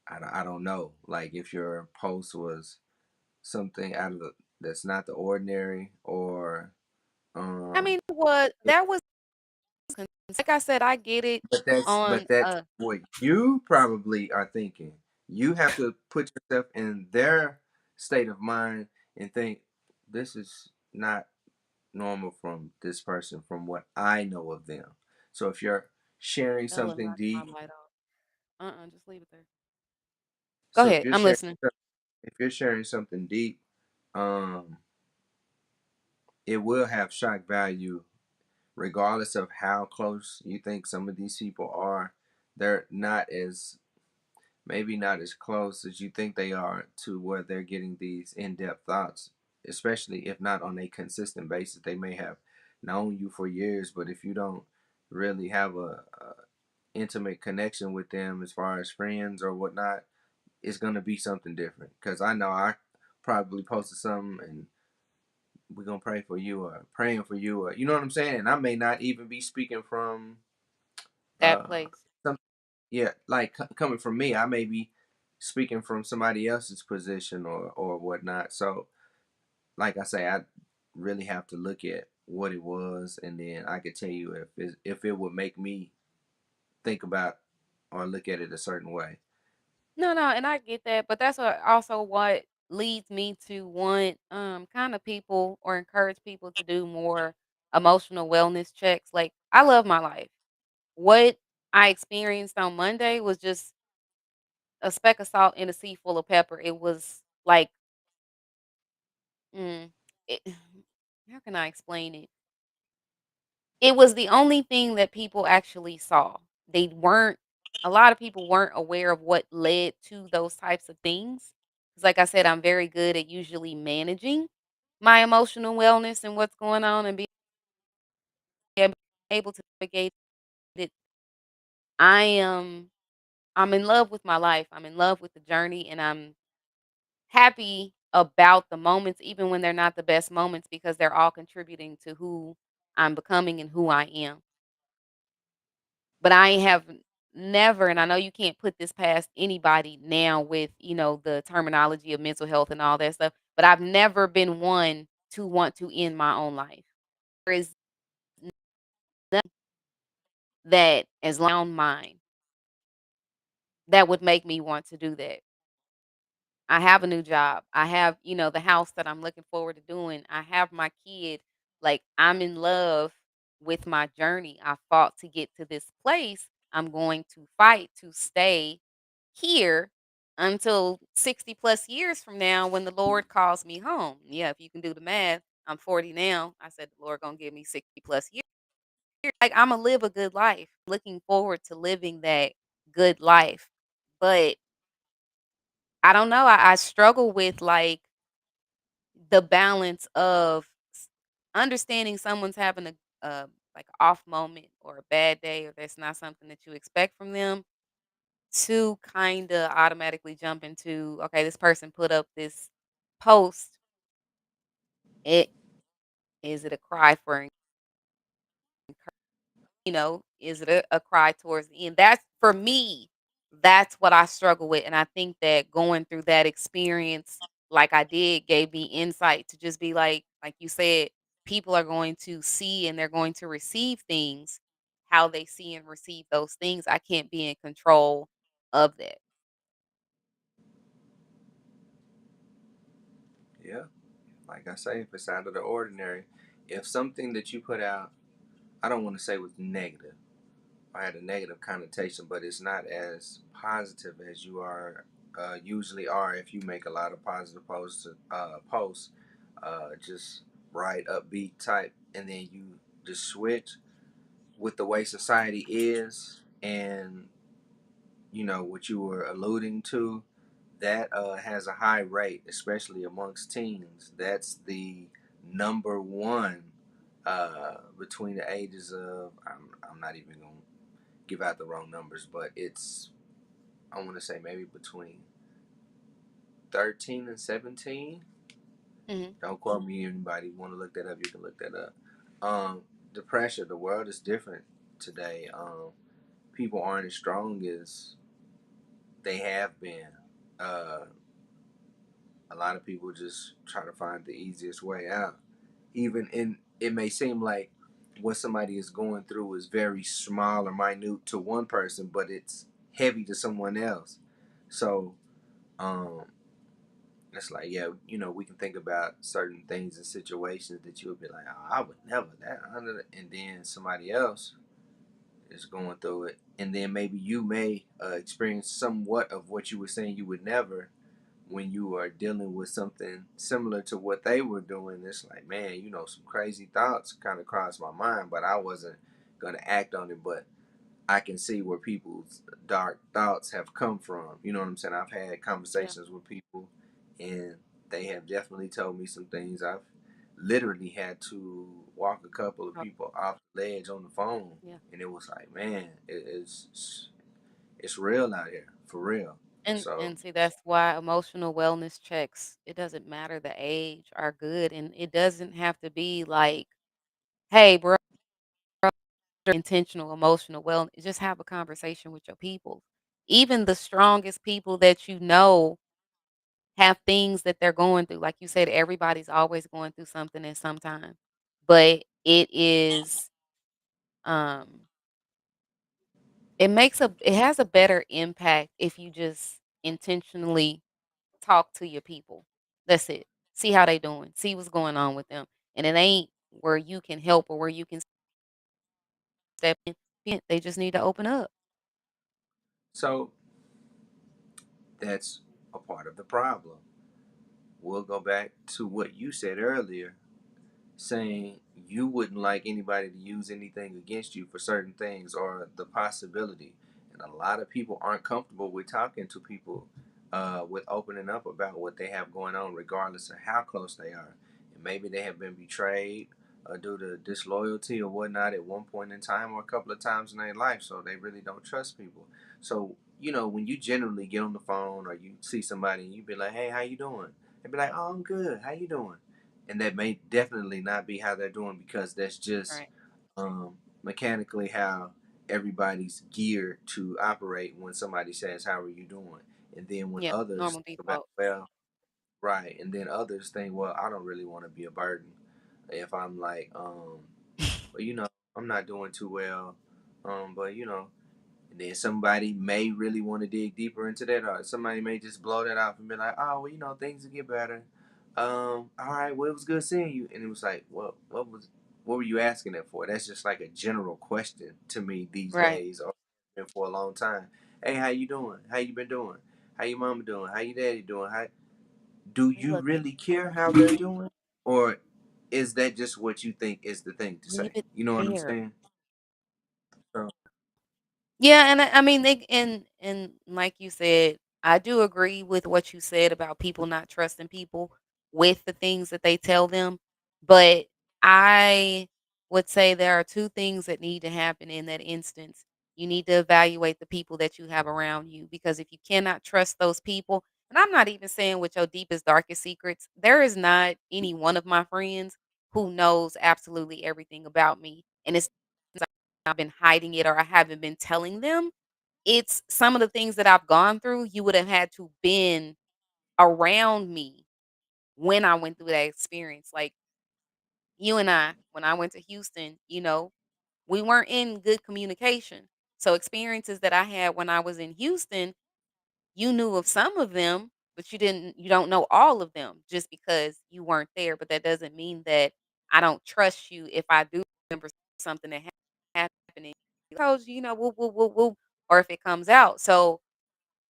Speaker 2: I don't know. Like if your post was something out of that's not the ordinary, or
Speaker 1: I
Speaker 2: um,
Speaker 1: mean, what that was like I said, I get it
Speaker 2: but
Speaker 1: on,
Speaker 2: that's what you probably are thinking. You have to put yourself in their state of mind and think this is not normal from this person from what I know of them. So if you're sharing
Speaker 1: Ella
Speaker 2: something
Speaker 1: knocked my
Speaker 2: deep,
Speaker 1: light off. Just leave it there. Go
Speaker 2: so
Speaker 1: ahead, I'm listening.
Speaker 2: if you're sharing something deep, um, it will have shock value regardless of how close you think some of these people are. They're not as maybe not as close as you think they are to where they're getting these in-depth thoughts, especially if not on a consistent basis. They may have known you for years, but if you don't really have a intimate connection with them as far as friends or whatnot, it's gonna be something different. Because I know I probably posted something and we're gonna pray for you or praying for you, or you know what I'm saying, and I may not even be speaking from
Speaker 1: That
Speaker 2: uh
Speaker 1: place.
Speaker 2: some yeah, like coming from me. I may be speaking from somebody else's position or whatnot. So like I say, I really have to look at what it was, and then I could tell you if it would make me think about or look at it a certain way.
Speaker 1: No, no, and I get that, but that's also what leads me to want kind of people or encourage people to do more emotional wellness checks. Like I love my life. What I experienced on Monday was just a speck of salt in a sea full of pepper. It was like, mm, it, how can I explain it? It was the only thing that people actually saw. They weren't A lot of people weren't aware of what led to those types of things. 'Cause like I said, I'm very good at usually managing my emotional wellness and what's going on and being able to navigate it. I am I'm in love with my life. I'm in love with the journey and I'm happy about the moments even when they're not the best moments because they're all contributing to who I'm becoming and who I am. But I have never, and I know you can't put this past anybody now with, the terminology of mental health and all that stuff, but I've never been one to want to end my own life. There is nothing that as long mine that would make me want to do that. I have a new job. I have, the house that I'm looking forward to doing. I have my kid. Like I'm in love with my journey. I fought to get to this place. I'm going to fight to stay here until 60 plus years from now when the Lord calls me home. Yeah, if you can do the math, I'm 40 now. I said the Lord gonna give me 60 plus years. Like I'm gonna live a good life. Looking forward to living that good life. But I don't know. I struggle with like the balance of understanding someone's having like a off moment or a bad day or that's not something that you expect from them to kind of automatically jump into, okay, this person put up this post. It is it a cry for encouragement? is it a cry towards the end? That's for me, that's what I struggle with. And I think that going through that experience, like I did, gave me insight to just be like you said, people are going to see and they're going to receive things how they see and receive those things. I can't be in control of that.
Speaker 2: Yeah, like I say, if it's out of the ordinary, if something that you put out, I don't want to say was negative, I had a negative connotation, but it's not as positive as you are usually are if you make a lot of positive posts, just right upbeat type, and then you just switch with the way society is, and what you were alluding to, that has a high rate, especially amongst teens. That's the number one between the ages of I'm not even gonna give out the wrong numbers, but it's I want to say maybe between 13 and 17.
Speaker 1: Mhm.
Speaker 2: Don't quote me. Anybody want to look that up? You can look that up. Um, the pressure. The world is different today. People aren't as strong as they have been. Uh, a lot of people just try to find the easiest way out. Even in it may seem like what somebody is going through is very small or minute to one person, but it's heavy to someone else. So um, it's like, yeah, we can think about certain things and situations that you would be like, oh, I would never that, and then somebody else is going through it, and then maybe you may experience somewhat of what you were saying you would never, when you are dealing with something similar to what they were doing. It's like, man, some crazy thoughts kind of crossed my mind, but I wasn't gonna act on it. But I can see where people's dark thoughts have come from. You know what I'm saying? I've had
Speaker 1: Yeah.
Speaker 2: conversations with people, and they have definitely told me some things. I've literally had to walk a couple of
Speaker 1: Oh,
Speaker 2: people off the ledge on the phone,
Speaker 1: yeah.
Speaker 2: and it was like, man, it's real out here for real. So,
Speaker 1: And see, that's why emotional wellness checks, it doesn't matter the age, are good. And it doesn't have to be like, hey, bro, intentional emotional wellness. Just have a conversation with your people. Even the strongest people that you know have things that they're going through. Like you said, everybody's always going through something at some time. But um it has a better impact if you just intentionally talk to your people. That's it. See how they doing. See what's going on with them. And it ain't where you can help or where you can step in. They just need to open up.
Speaker 2: so that's a part of the problem. We'll go back to what you said earlier, saying you wouldn't like anybody to use anything against you for certain things or the possibility. And a lot of people aren't comfortable with talking to people, with opening up about what they have going on, regardless of how close they are. And maybe they have been betrayed due to disloyalty or whatnot at one point in time or a couple of times in their life, so they really don't trust people. So, when you generally get on the phone or you see somebody and you be like, hey, how you doing? They be like, oh, I'm good. How you doing? And that may definitely not be how they're doing, because that's just
Speaker 1: Right.
Speaker 2: mechanically how everybody's geared to operate when somebody says, how are you doing? And then when
Speaker 1: Yeah.
Speaker 2: others
Speaker 1: Normal
Speaker 2: think about,
Speaker 1: default.
Speaker 2: well, right, and then others think, well, I don't really want to be a burden if I'm like, well, I'm not doing too well, but and then somebody may really want to dig deeper into that, or somebody may just blow that off and be like, "Oh, well, things will get better." All right, well, it was good seeing you, and it was like, "Well, what were you asking that for?" That's just like a general question to me these
Speaker 1: Right.
Speaker 2: days, or been for a long time. Hey, how you doing? How you been doing? How your mama doing? How your daddy doing? How do
Speaker 1: You
Speaker 2: you
Speaker 1: look,
Speaker 2: really care how they're doing, or is that just what you think is the thing to
Speaker 1: leave
Speaker 2: say?
Speaker 1: it
Speaker 2: You know what I'm
Speaker 1: there.
Speaker 2: saying? So,
Speaker 1: Yeah, and I mean they and like you said, I do agree with what you said about people not trusting people with the things that they tell them, but I would say there are two things that need to happen in that instance. You need to evaluate the people that you have around you, because if you cannot trust those people, and I'm not even saying with your deepest darkest secrets, there is not any one of my friends who knows absolutely everything about me, and it's I've been hiding it or I haven't been telling them. It's some of the things that I've gone through, you would have had to been around me when I went through that experience. Like you and I, when I went to Houston, we weren't in good communication. So experiences that I had when I was in Houston, you knew of some of them, but you don't know all of them just because you weren't there. But that doesn't mean that I don't trust you if I do remember something that happened. And you told you, whoop, whoop, whoop, whoop, or if it comes out. So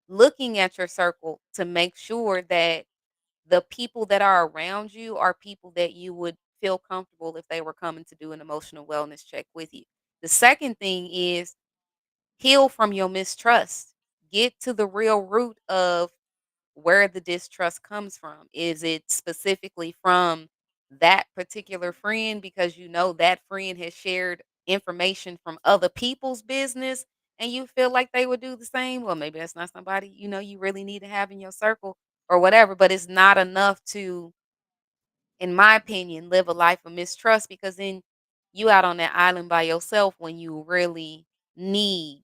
Speaker 1: looking at your circle to make sure that the people that are around you are people that you would feel comfortable if they were coming to do an emotional wellness check with you. The second thing is heal from your mistrust. Get to the real root of where the distrust comes from. Is it specifically from that particular friend because you know that friend has shared information from other people's business and you feel like they would do the same? Well, maybe that's not somebody you really need to have in your circle or whatever, but it's not enough to, in my opinion, live a life of mistrust because then you out on that island by yourself when you really need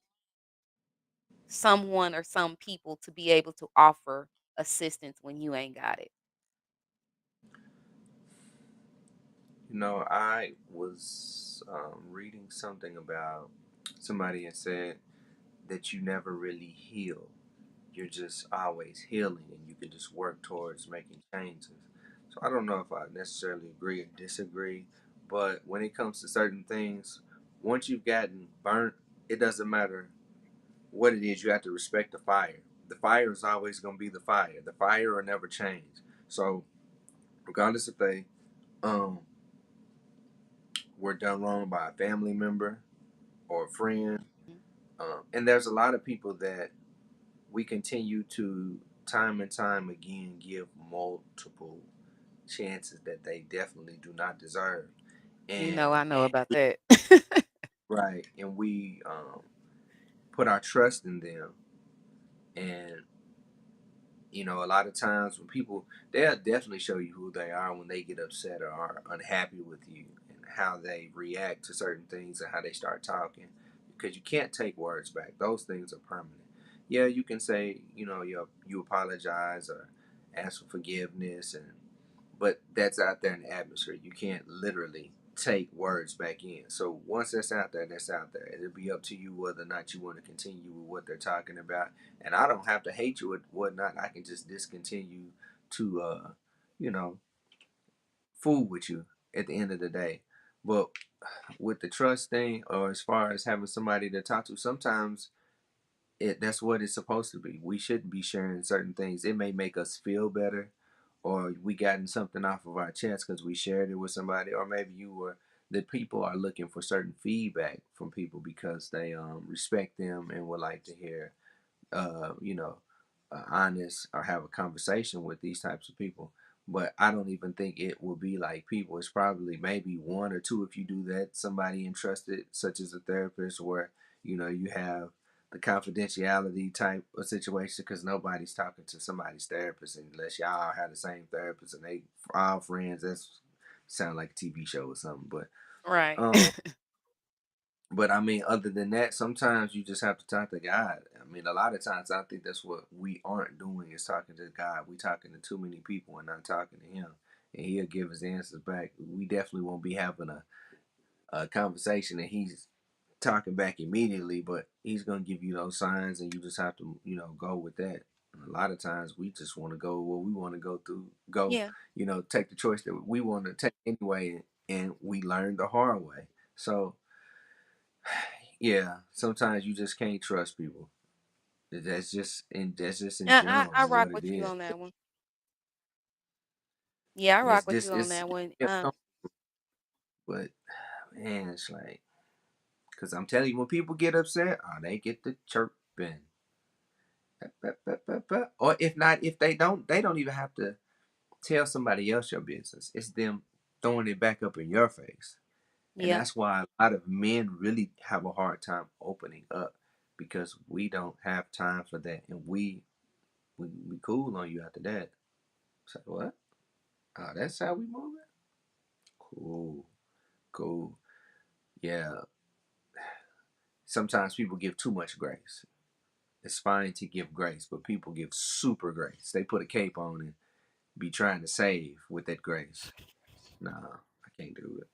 Speaker 1: someone or some people to be able to offer assistance when you ain't got it.
Speaker 2: I was reading something about somebody had said that you never really heal. You're just always healing and you can just work towards making changes. So I don't know if I necessarily agree or disagree, but when it comes to certain things, once you've gotten burnt, it doesn't matter what it is, you have to respect the fire. The fire is always going to be the fire. The fire will never change. So regardless if they um, were done wrong by a family member or a friend,
Speaker 1: Mhm.
Speaker 2: and there's a lot of people that we continue to time and time again give multiple chances that they definitely do not deserve. And
Speaker 1: I know about that.
Speaker 2: right, and we put our trust in them. And a lot of times when people, they'll definitely show you who they are when they get upset or are unhappy with you and how they react to certain things and how they start talking. Because you can't take words back. Those things are permanent. Yeah, you can say, you apologize or ask for forgiveness, but that's out there in the atmosphere. You can't literally take words back in. So once that's out there, that's out there. It'll be up to you whether or not you want to continue with what they're talking about. And I don't have to hate you or whatnot. I can just discontinue to, you know, fool with you at the end of the day. But with the trust thing, or as far as having somebody to talk to, sometimes that's what it's supposed to be. We shouldn't be sharing certain things. It may make us feel better, or we gotten something off of our chest because we shared it with somebody, or maybe the people are looking for certain feedback from people because they respect them and would like to hear uh, you know, honest or have a conversation with these types of people. But I don't even think it will be like people. It's probably maybe one or two if you do that. Somebody entrusted, such as a therapist, where you have the confidentiality type of situation because nobody's talking to somebody's therapist unless y'all have the same therapist and they all friends. That's sound like a TV show or something.
Speaker 1: Right.
Speaker 2: Um, but I mean, other than that, sometimes you just have to talk to God. I mean, a lot of times I think that's what we aren't doing is talking to God. We talking to too many people and not talking to Him, and He'll give us answers back. We definitely won't be having a conversation and He's talking back immediately, but He's gonna give you those signs, and you just have to, go with that. And a lot of times we just want to go where we want to go through,
Speaker 1: Yeah.
Speaker 2: take the choice that we want to take anyway, and we learn the hard way. So yeah, sometimes you just can't trust people. That's just in
Speaker 1: I
Speaker 2: general
Speaker 1: rock
Speaker 2: what it
Speaker 1: with you
Speaker 2: is.
Speaker 1: on that one. Yeah, I
Speaker 2: It's
Speaker 1: rock with
Speaker 2: this
Speaker 1: you on
Speaker 2: it's
Speaker 1: that one.
Speaker 2: but man, it's like because I'm telling you, when people get upset, they get the chirping. Or if not, if they don't even have to tell somebody else your business. It's them throwing it back up in your face. And
Speaker 1: Yeah.
Speaker 2: that's why a lot of men really have a hard time opening up because we don't have time for that, and we cool on you after that. Say what? Oh, that's how we moving. Cool, cool. Yeah, Sometimes people give too much grace. It's fine to give grace, but people give super grace. They put a cape on and be trying to save with that grace. Nah, I can't do it.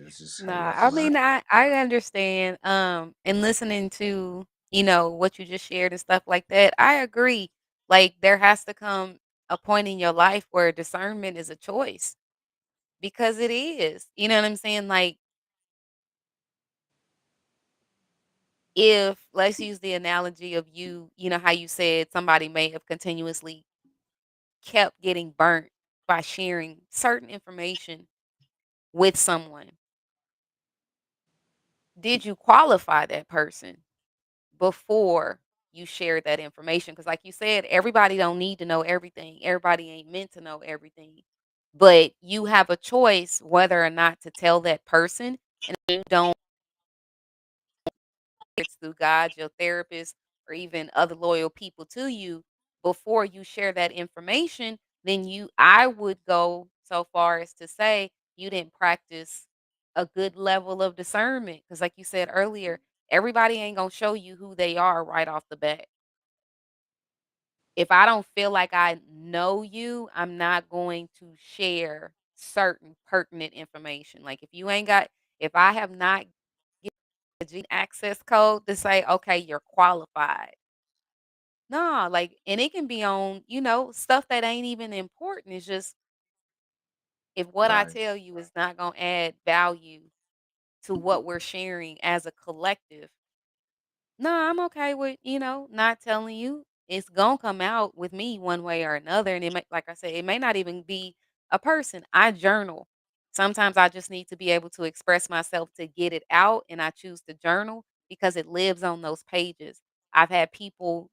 Speaker 2: It's just how
Speaker 1: Nah,
Speaker 2: y'all
Speaker 1: I
Speaker 2: going.
Speaker 1: mean, I understand, and listening to, what you just shared and stuff like that, I agree. Like, there has to come a point in your life where discernment is a choice because it is. You know what I'm saying? Like, if let's use the analogy of how you said somebody may have continuously kept getting burnt by sharing certain information with someone. Did you qualify that person before you shared that information? Because like you said, everybody don't need to know everything. Everybody ain't meant to know everything. But you have a choice whether or not to tell that person. And if you don't, it's through God, your therapist, or even other loyal people to you, before you share that information, then I would go so far as to say you didn't practice a good level of discernment. Because like you said earlier, everybody ain't gonna show you who they are right off the bat. If I don't feel like I know you, I'm not going to share certain pertinent information. Like if I have not given a G access code to say, okay, you're qualified. No, like, and it can be on, stuff that ain't even important. It's just if what I
Speaker 2: Right.
Speaker 1: tell you is not going to add value to what we're sharing as a collective. No, I'm okay with, not telling you. It's gonna come out with me one way or another. And it may, like I said, it may not even be a person. I journal. Sometimes I just need to be able to express myself to get it out. And I choose to journal because it lives on those pages. I've had people,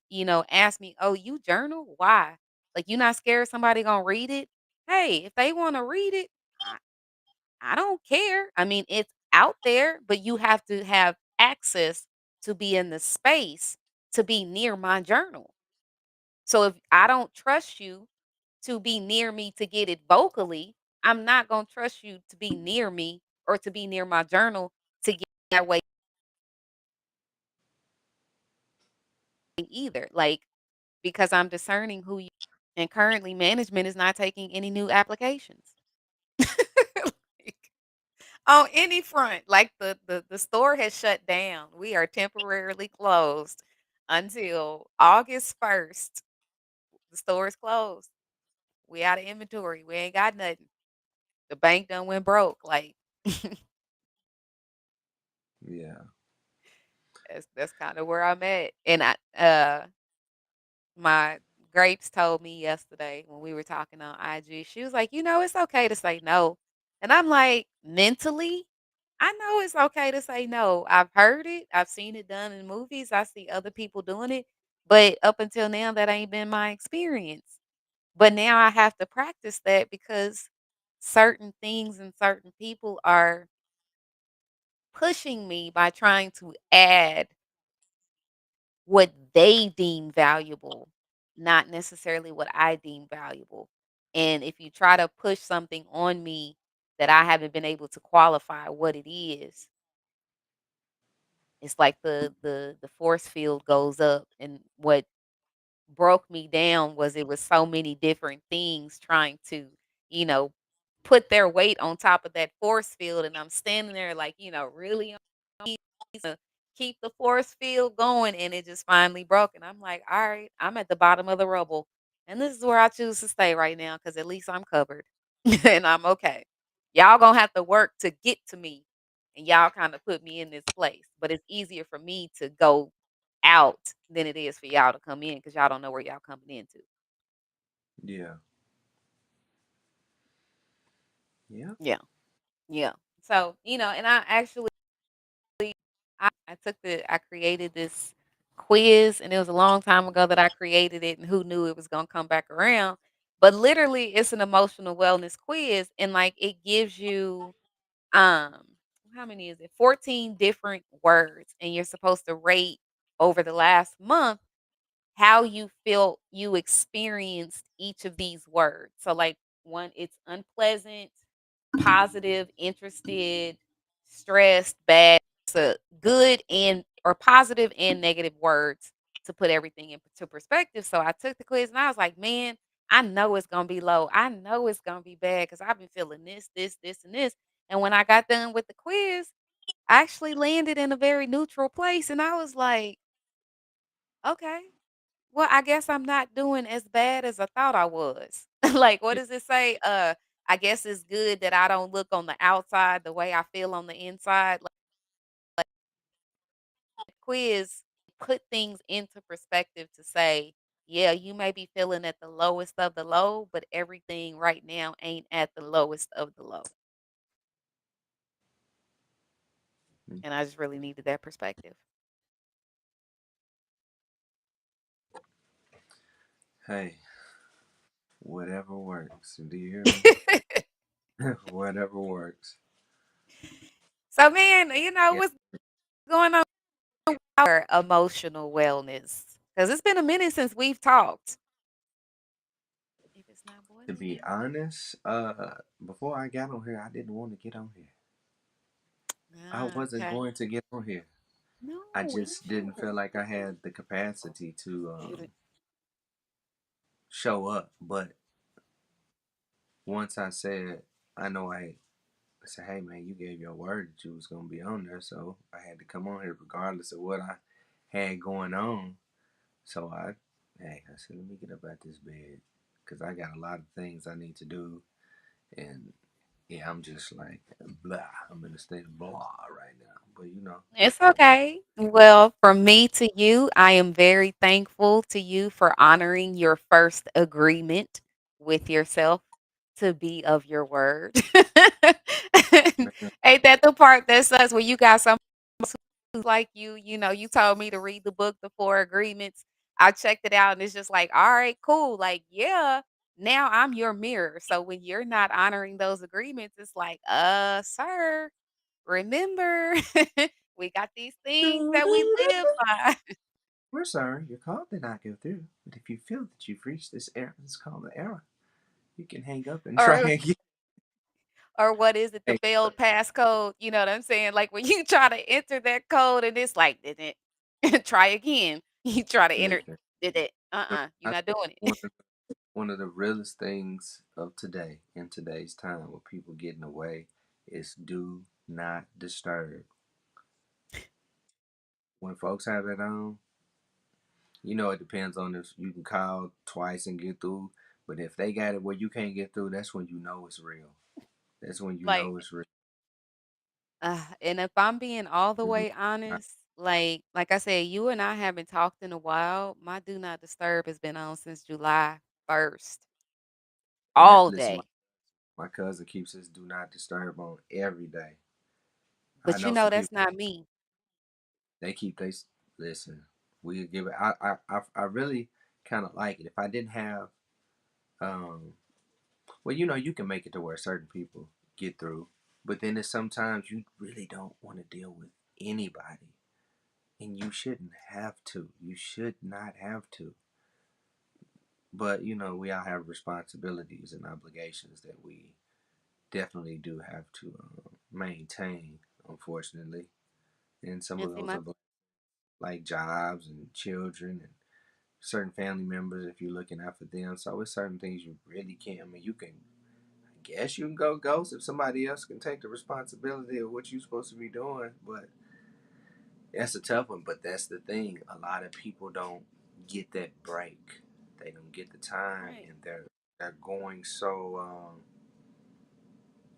Speaker 1: ask me, oh, you journal? Why? Like you not scared somebody gonna read it? Hey, if they want to read it, I don't care. I mean, it's out there, but you have to have access to be in the space to be near my journal. So if I don't trust you to be near me to get it vocally, I'm not going to trust you to be near me or to be near my journal to get that way either. Like, because I'm discerning who you and currently management is not taking any new applications. Like, on any front, like the store has shut down. We are temporarily closed until August 1st. The store is closed. We out of inventory. We ain't got nothing. The bank done went broke. Like
Speaker 2: Yeah.
Speaker 1: that's kind of where I'm at. And my grapes told me yesterday when we were talking on IG, she was like, it's okay to say no. And I'm like, mentally, I know it's okay to say no. I've heard it. I've seen it done in movies. I see other people doing it. But up until now, that ain't been my experience. But now I have to practice that because certain things and certain people are pushing me by trying to add what they deem valuable, not necessarily what I deem valuable. And if you try to push something on me that I haven't been able to qualify what it is, it's like the force field goes up. And what broke me down was it was so many different things trying to, you know, put their weight on top of that force field. And I'm standing there like, really to keep the force field going. And it just finally broke. And I'm like, all right, I'm at the bottom of the rubble. And this is where I choose to stay right now because at least I'm covered and I'm okay. Y'all gonna have to work to get to me. And y'all kind of put me in this place. But it's easier for me to go out than it is for y'all to come in because y'all don't know where y'all coming into.
Speaker 2: Yeah. Yeah.
Speaker 1: Yeah. Yeah. So, and I actually I took I created this quiz and it was a long time ago that I created it and who knew it was gonna come back around. But literally it's an emotional wellness quiz and like it gives you um how many is it? 14 different words and you're supposed to rate over the last month how you feel you experienced each of these words. So like one, it's unpleasant, positive, interested, stressed, bad. to good and or positive and negative words to put everything into perspective. So I took the quiz and I was like, man, I know it's gonna be low. I know it's gonna be bad because I've been feeling this, and this. And when I got done with the quiz, I actually landed in a very neutral place. And I was like, okay, well, I guess I'm not doing as bad as I thought I was. Like, what
Speaker 2: Yeah.
Speaker 1: does it say? I guess it's good that I don't look on the outside the way I feel on the inside. Like quiz, put things into perspective to say, yeah, you may be feeling at the lowest of the low, but everything right now ain't at the lowest of the low.
Speaker 2: Mm.
Speaker 1: And I just really needed that perspective.
Speaker 2: Hey, whatever works. Do you hear me? Whatever works.
Speaker 1: So, man,
Speaker 2: Yeah.
Speaker 1: what's going on with our emotional wellness? Because it's been a minute since we've talked. If it's not
Speaker 2: To
Speaker 1: boiling
Speaker 2: be
Speaker 1: down.
Speaker 2: honest, before I got on here, I didn't want to get on here. I
Speaker 1: Ah,
Speaker 2: wasn't
Speaker 1: okay.
Speaker 2: going to get on here. I
Speaker 1: No, you
Speaker 2: just didn't feel like I had the capacity to
Speaker 1: shouldn't.
Speaker 2: show up. But once I said, I said, hey man, you gave your word that you was gonna be on there, so I had to come on here regardless of what I had going on. So I said, let me get up out this bed because I got a lot of things I need to do, and yeah, I'm just like blah. I'm in a state of blah right now, but
Speaker 1: It's okay. Well, from me to you, I am very thankful to you for honoring your first agreement with yourself to be of your word.
Speaker 2: man,
Speaker 1: Ain't that the part that sucks when you got some who's like you told me to read the book, The Four Agreements. I checked it out and it's just like, all right, cool. Like, yeah, now I'm your mirror. So when you're not honoring those agreements, it's like, sir, remember, we got these things that we live by.
Speaker 2: we're sorry your call did not go through, but if you feel that you've reached this error, it's called the error. You can hang up and try
Speaker 1: or
Speaker 2: again.
Speaker 1: or what is it, the
Speaker 2: Hey,
Speaker 1: failed passcode? You know what I'm saying? Like when you try to enter that code and it's like, did it? Try again. You try to enter,
Speaker 2: listen,
Speaker 1: did it?
Speaker 2: I
Speaker 1: You're not doing
Speaker 2: one
Speaker 1: it.
Speaker 2: of one of the realest things of today in today's time with people getting away is do not disturb. When folks have it on, it depends on if you can call twice and get through. But if they got it where you can't get through, that's when you know it's real. That's when you
Speaker 1: Like,
Speaker 2: know it's real.
Speaker 1: and if I'm being all the
Speaker 2: Mhm.
Speaker 1: way
Speaker 2: I-
Speaker 1: honest, like I said, you and I haven't talked in a while. My do not disturb has been on since July 1st, all
Speaker 2: Listen,
Speaker 1: day.
Speaker 2: my cousin keeps his do not disturb on every day. I
Speaker 1: But
Speaker 2: know some
Speaker 1: that's
Speaker 2: people
Speaker 1: not me.
Speaker 2: they keep they listen. We give it. I really kind of like it. If I didn't have well, you can make it to where certain people get through, but then there's sometimes you really don't want to deal with anybody, and you shouldn't have to. You should not have to. But we all have responsibilities and obligations that we definitely do have to maintain, unfortunately. And some
Speaker 1: And
Speaker 2: of
Speaker 1: see,
Speaker 2: those
Speaker 1: my
Speaker 2: are like jobs and children and certain family members if you're looking out for them. So it's certain things you really can't. I mean, you can guess you can go ghost if somebody else can take the responsibility of what you're supposed to be doing. But that's a tough one. But that's the thing. A lot of people don't get that break. They don't get the time,
Speaker 1: right.
Speaker 2: and they're going so.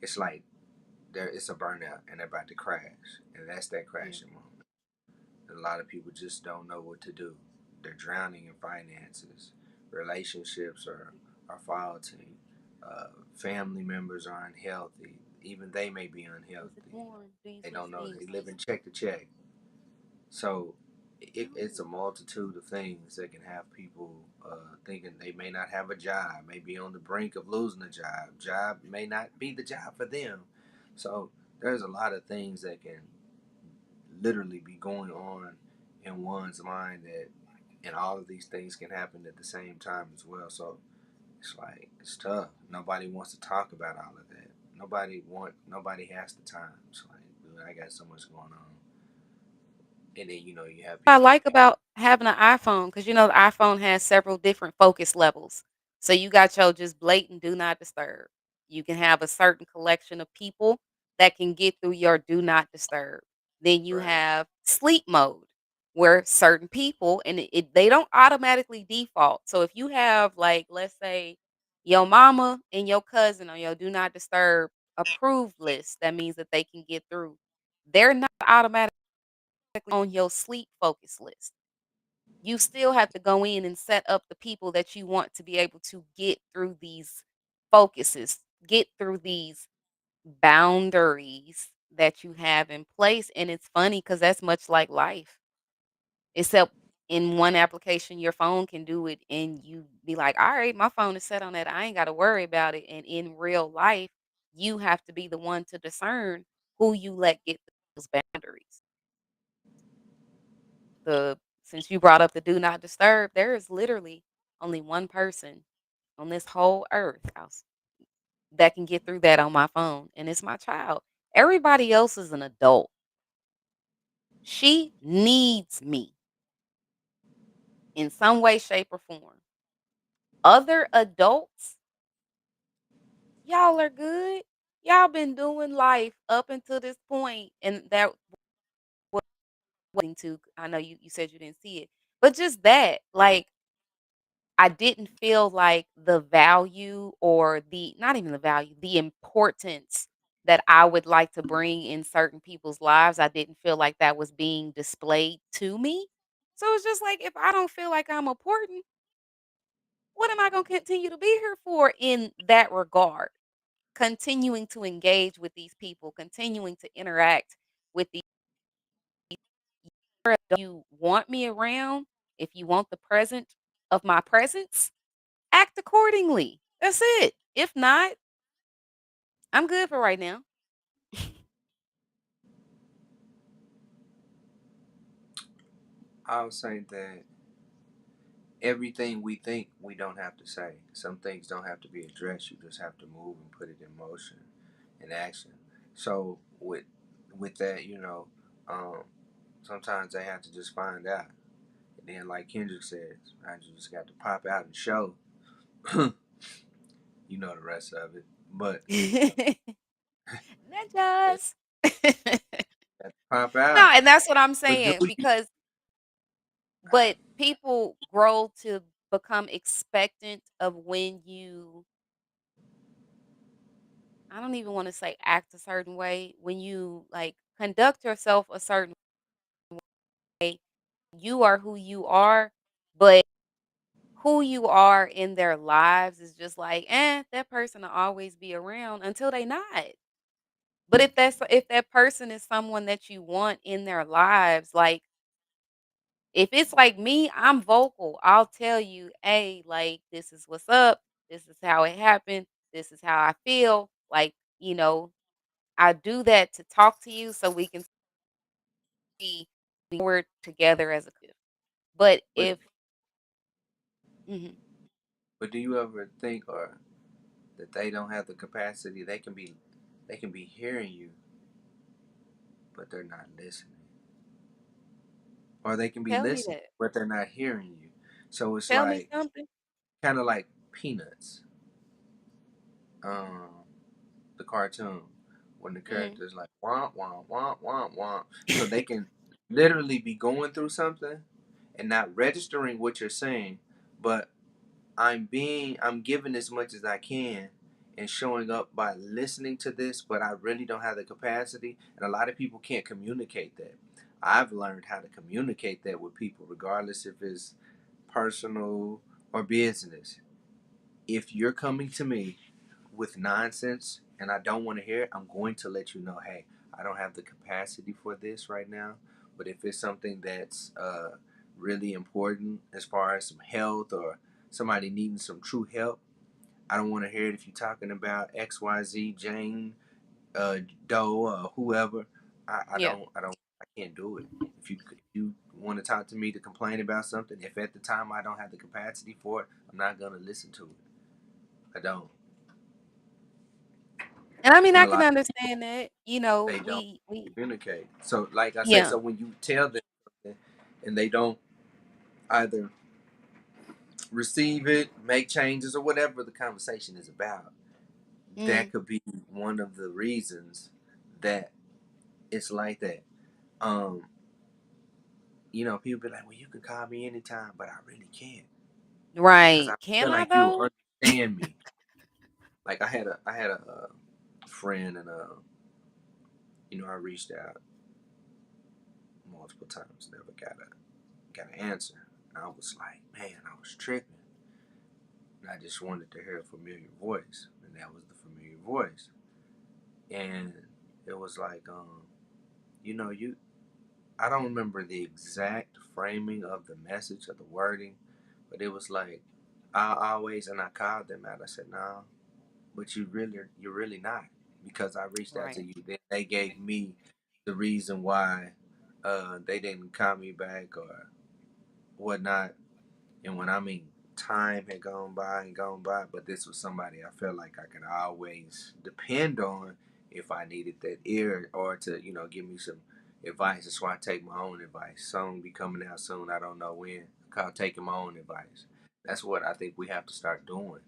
Speaker 2: It's like it's a burnout, and they're about to crash, and that's that
Speaker 1: Yeah.
Speaker 2: crashing moment. And a lot of people just don't know what to do. They're drowning in finances. Relationships are faulty. Family members are unhealthy. Even they may be
Speaker 1: Was it
Speaker 2: unhealthy.
Speaker 1: warm? Do you
Speaker 2: They
Speaker 1: switch
Speaker 2: don't know. They
Speaker 1: things?
Speaker 2: live in check to check. So it's a
Speaker 1: No.
Speaker 2: multitude of things that can have people thinking they may not have a job, may be on the brink of losing a job. Job may not be the job for them. So there's a lot of things that can literally be going on in one's mind and all of these things can happen at the same time as well. So it's like it's tough. Nobody wants to talk about all of that. Nobody has the time. It's like, dude, I got so much going on. and then you have
Speaker 1: I
Speaker 2: people
Speaker 1: like
Speaker 2: that
Speaker 1: about having an iPhone, because the iPhone has several different focus levels. So you got your just blatant do not disturb. You can have a certain collection of people that can get through your do not disturb. Then you
Speaker 2: right,
Speaker 1: have sleep mode, where certain people, and they don't automatically default. So if you have, like, let's say your mama and your cousin on your do not disturb approved list, that means that they can get through. They're not automatically on your sleep focus list. You still have to go in and set up the people that you want to be able to get through these focuses, get through these boundaries that you have in place. And it's funny because that's much like life, except in one application, your phone can do it, and you be like, all right, my phone is set on that. I ain't got to worry about it. And in real life, you have to be the one to discern who you let get those boundaries. The Since you brought up the do not disturb, there is literally only one person on this whole earth house that can get through that on my phone, and it's my child. Everybody else is an adult. She needs me in some way, shape, or form. Other adults, y'all are good. Y'all been doing life up until this point, and that was to. I know you said you didn't see it, but just that, like, I didn't feel like the value, or the not even the value, the importance that I would like to bring in certain people's lives, I didn't feel like that was being displayed to me. So it's just like, if I don't feel like I'm important, what am I going to continue to be here for in that regard? Continuing to engage with these people, continuing to interact with these. If you want me around, if you want the present of my presence, act accordingly. That's it. If not, I'm good for right now.
Speaker 2: I'll say that everything we think we don't have to say. Some things don't have to be addressed. You just have to move and put it in motion, in action. So with that, um, sometimes they have to just find out. And then, like Kendrick says, I just got to pop out and show. You know the rest of it, but they
Speaker 1: Ninjas.
Speaker 2: got to pop
Speaker 1: No,
Speaker 2: out.
Speaker 1: and that's what I'm
Speaker 2: But do
Speaker 1: saying,
Speaker 2: you?
Speaker 1: because but people grow to become expectant of when you, I don't even want to say act a certain way, when you, like, conduct yourself a certain way, you are who you are, but who you are in their lives is just like, that person will always be around until they not. But if that person is someone that you want in their lives, like, if it's like me, I'm vocal. I'll tell you, "Hey, like, this is what's up. This is how it happened. This is how I feel." Like, I do that to talk to you so we can see we're together as a couple. But
Speaker 2: But
Speaker 1: if Mhm.
Speaker 2: but do you ever think or that they don't have the capacity? They can be hearing you, but they're not listening, or they can be
Speaker 1: Tell me
Speaker 2: listening,
Speaker 1: that.
Speaker 2: but they're not hearing you. So it's
Speaker 1: Tell me
Speaker 2: like
Speaker 1: something.
Speaker 2: kind of like Peanuts, um, the cartoon, when the
Speaker 1: Mm.
Speaker 2: characters like womp womp womp womp womp, so they can literally be going through something and not registering what you're saying, but I'm giving as much as I can and showing up by listening to this, but I really don't have the capacity, and a lot of people can't communicate that. I've learned how to communicate that with people, regardless if it's personal or business. If you're coming to me with nonsense and I don't want to hear it, I'm going to let you know, hey, I don't have the capacity for this right now. But if it's something that's really important as far as some health or somebody needing some true help, I don't want to hear it if you're talking about XYZ, Jane, Doe, or whoever. I
Speaker 1: Yeah.
Speaker 2: don't, I don't, I can't do it. If you want to talk to me to complain about something, if at the time I don't have the capacity for it, I'm not going to listen to it. I don't.
Speaker 1: And I mean,
Speaker 2: And
Speaker 1: I
Speaker 2: a
Speaker 1: can
Speaker 2: lot
Speaker 1: understand that.
Speaker 2: they don't
Speaker 1: We
Speaker 2: communicate. So, like I say,
Speaker 1: Yeah.
Speaker 2: so when you tell them and they don't either receive it, make changes, or whatever the conversation is about, that
Speaker 1: Mm,
Speaker 2: could be one of the reasons that it's like that. Um, people be like, "Well, you can call me anytime," but I really can't because I
Speaker 1: right. Can
Speaker 2: feel
Speaker 1: I
Speaker 2: like you
Speaker 1: though?
Speaker 2: will understand me. Like I had a friend, and I reached out multiple times, never got an answer. And I was like, man, I was tripping. And I just wanted to hear a familiar voice, and that was the familiar voice. And it was like, you I don't remember the exact framing of the message or the wording, but it was like, I always, and I called them out. I said, no, but you're really not, because I reached out to
Speaker 1: Right.
Speaker 2: you. Then they gave me the reason why they didn't call me back or whatnot. And when I mean time had gone by and gone by, but this was somebody I felt like I could always depend on if I needed that ear or to, give me some advice. That's why I take my own advice. Song be coming out soon. I don't know when. Called taking my own advice. That's what I think we have to start doing,